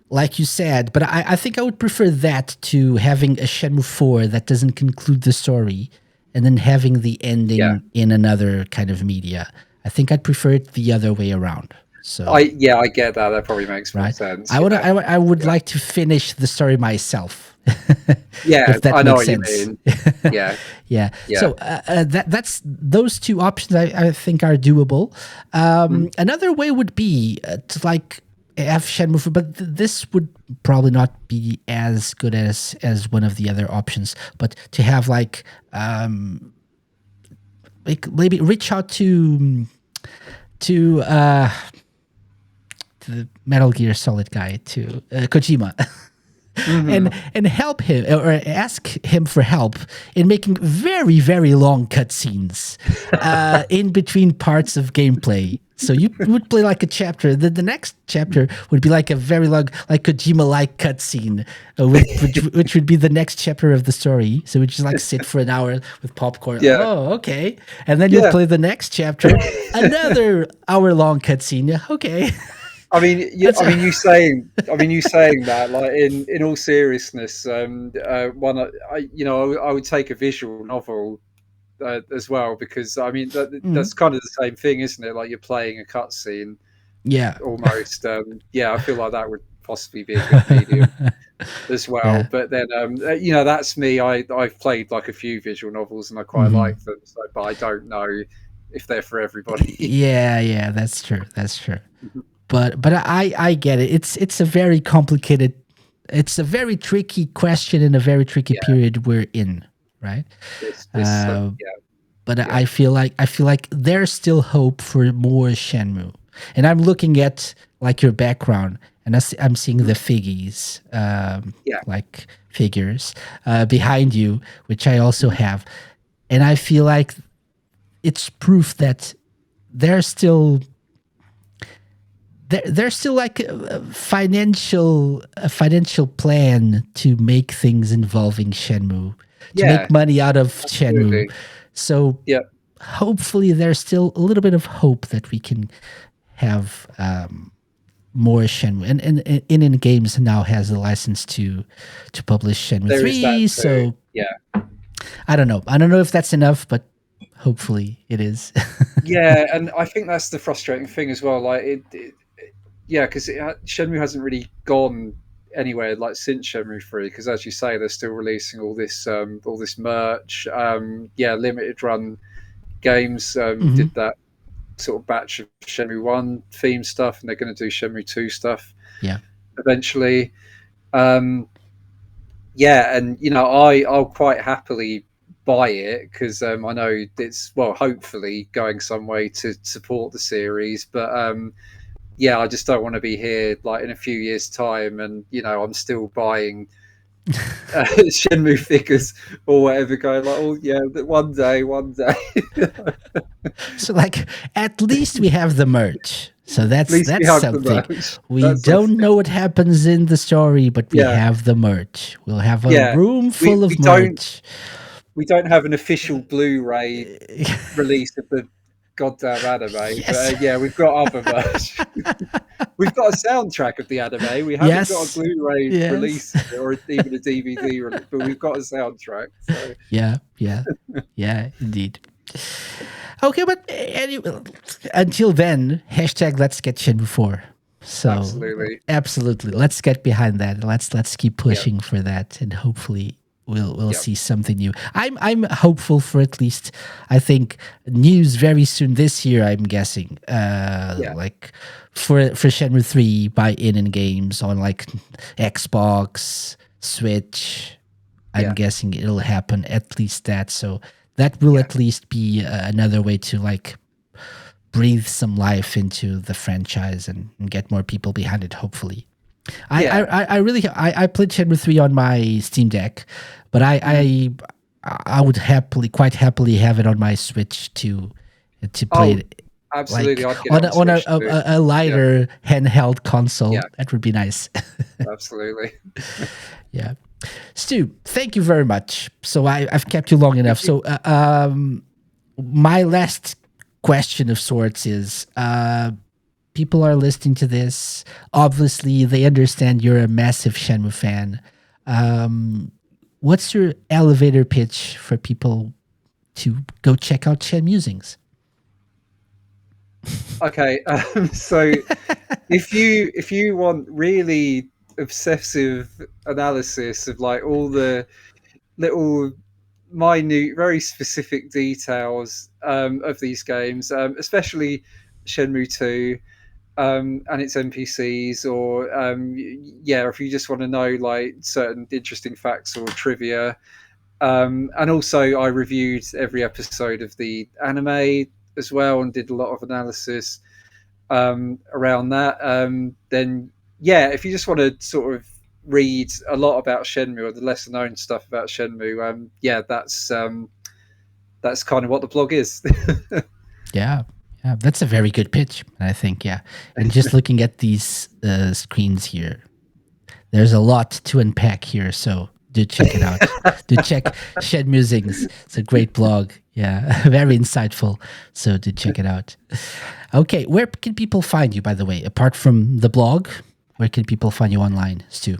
like you said, but I think I would prefer that to having a Shenmue 4 that doesn't conclude the story and then having the Yeah. ending in another kind of media. I think I'd prefer it the other way around. So, I get that. That probably makes more right? sense. I would I would Yeah. like to finish the story myself, Yeah, if that I know makes what you sense. mean. Yeah, Yeah. yeah. So that's those two options I think are doable. Mhm. Another way would be to like have Shenmue, but this would probably not be as good as one of the other options. But to have like maybe reach out to to the Metal Gear Solid guy, to Kojima. Mhm. And help him or ask him for help in making very very long cutscenes in between parts of gameplay. So you would play like a chapter. The next chapter would be like a very long, like Kojima like cutscene, which would be the next chapter of the story. So we just like sit for an hour with popcorn. Yeah, Oh, okay, and then you'd yeah. play the next chapter, another hour long cutscene. Yeah, okay, that's You saying that, like in all seriousness, one I would take a visual novel as well because mm, that's kind of the same thing, isn't it? Like you're playing a cutscene yeah. almost. Yeah, I feel like that would possibly be a good medium as well. Yeah. But then, that's me. I've played like a few visual novels and I quite Hmm. like them, but I don't know if they're for everybody. Yeah, yeah, that's true. That's true. But I get it. It's a very complicated, it's a very tricky question in a very tricky Yeah, period we're in, right? this Uh, yeah, but yeah. I feel like there's still hope for more Shenmue. And I'm looking at like your background, and I'm seeing Mhm. the figgies, Yeah. like figures behind you, which I also Mhm. have, and I feel like it's proof that there's still there's still like a financial plan to make things involving Shenmue, to make Yeah, money out of Shenmue. absolutely. So Yeah, hopefully there's still a little bit of hope that we can have more Shenmue. And in games now has a license to publish Shenmue there is that 3. too. So Yeah. I don't know. I don't know if that's enough, but hopefully it is. Yeah, and I think that's the frustrating thing as well. Like yeah, because Shenmue hasn't really gone anywhere like since Shenmue 3. Because as you say, they're still releasing all this merch. Yeah, limited run games. Hmm. Did that sort of batch of Shenmue 1 theme stuff, and they're going to do Shenmue 2 stuff Yeah. eventually. Um, yeah, and I'll quite happily buy it because I know it's, well, hopefully going some way to support the series, but yeah, I just don't want to be here like in a few years' time, and I'm still buying Shenmue figures or whatever, going like, oh yeah, one day, at So like at least we have the merch. So that's least we that's have the something. merch. We That's a don't know what happens in the story, but we yeah, have the merch. We'll have a yeah. room We full of we don't merch. we don't have an official Blu-ray release of the goddamn anime, but Yes. yeah, we've got other merch. We've got a soundtrack of the anime. We haven't got a Yes. Blu-ray Yes. release of it, or even a DVD release, but we've got a soundtrack. So Yeah, yeah. Yeah, indeed. Okay, but anyway, until then, hashtag let's get Shenmue 4. So absolutely, absolutely, let's get behind that. Let's keep yeah, pushing for that, and hopefully we'll yeah, see something new. I'm hopeful for at least, I think, news very soon this year. I'm guessing, yeah, like for Shenmue 3 buy in games on like Xbox, Switch. I'm yeah, guessing it'll happen at least that. So that will yeah, at least be another way to like breathe some life into the franchise and get more people behind it. Hopefully, yeah. I really I played Shenmue 3 on my Steam Deck, but Mhm. I would quite happily have it on my Switch to play Oh, it absolutely. like I'd get it on on Switch too. a Yeah, lighter handheld yeah, console. That would be nice. absolutely. Yeah. Stu, thank you very much. So I've kept you long Thank enough. you. So my last question of sorts is people are listening to this. Obviously, they understand you're a massive Shenmue fan. What's your elevator pitch for people to go check out Shenmusings? Okay, so if you want really obsessive analysis of like all the little minute, very specific details of these games, especially Shenmue 2 and its NPCs, or yeah, if you just want to know like certain interesting facts or trivia. And also, I reviewed every episode of the anime as well and did a lot of analysis around that. Then, yeah, if you just want to sort of read a lot about Shenmue or the lesser known stuff about Shenmue, yeah, that's kind of what the blog is. Yeah. Yeah, that's a very good pitch, I think. Yeah. And just looking at these screens here, there's a lot to unpack here, so do check it out. Do check Shed Musings. It's a great blog. Yeah, very insightful. So do check it out. Okay, where can people find you, by the way? Apart from the blog, where can people find you online, Stu?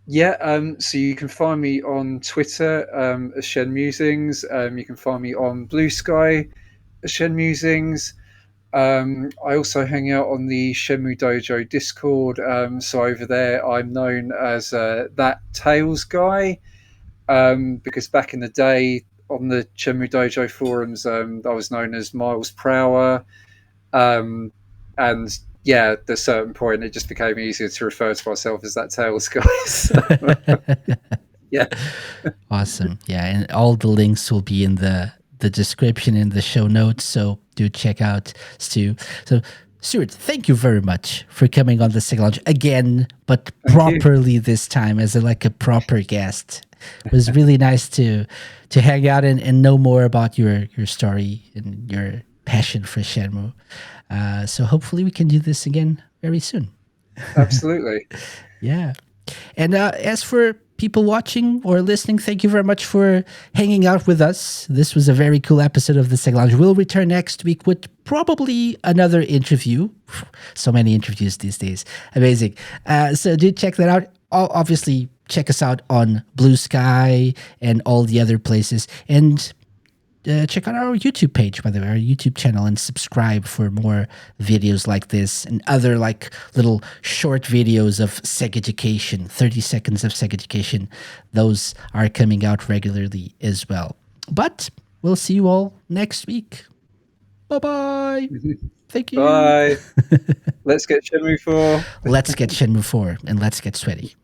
Yeah, so you can find me on Twitter as Shenmusings. You can find me on Blue Sky as Shenmusings. I also hang out on the Shenmue Dojo Discord. So over there, I'm known as that Tails guy, because back in the day on the Shenmue Dojo forums, I was known as Miles Prower. Um, and yeah, at a certain point, it just became easier to refer to myself as that Tails guy. So, yeah, Awesome. Yeah, and all the links will be in the description in the show notes. So do check out Stu. So Stuart, thank you very much for coming on the Second Lounge again, but thank you. properly this time as like a proper guest. It was really nice to hang out and know more about your story and your passion for Shenmue. So hopefully we can do this again very soon. Absolutely. Yeah. And as for people watching or listening, thank you very much for hanging out with us. This was a very cool episode of the Seg Lounge. We'll return next week with probably another interview. So many interviews these days. Amazing. So do check that out. Obviously, check us out on Blue Sky and all the other places. And check out our YouTube page, by the way, our YouTube channel, and subscribe for more videos like this and other like little short videos of Sega education, 30 seconds of Sega education. Those are coming out regularly as well. But we'll see you all next week. Bye bye. Thank you. Bye. Let's get Shenmue 4. Let's get Shenmue 4 and let's get sweaty.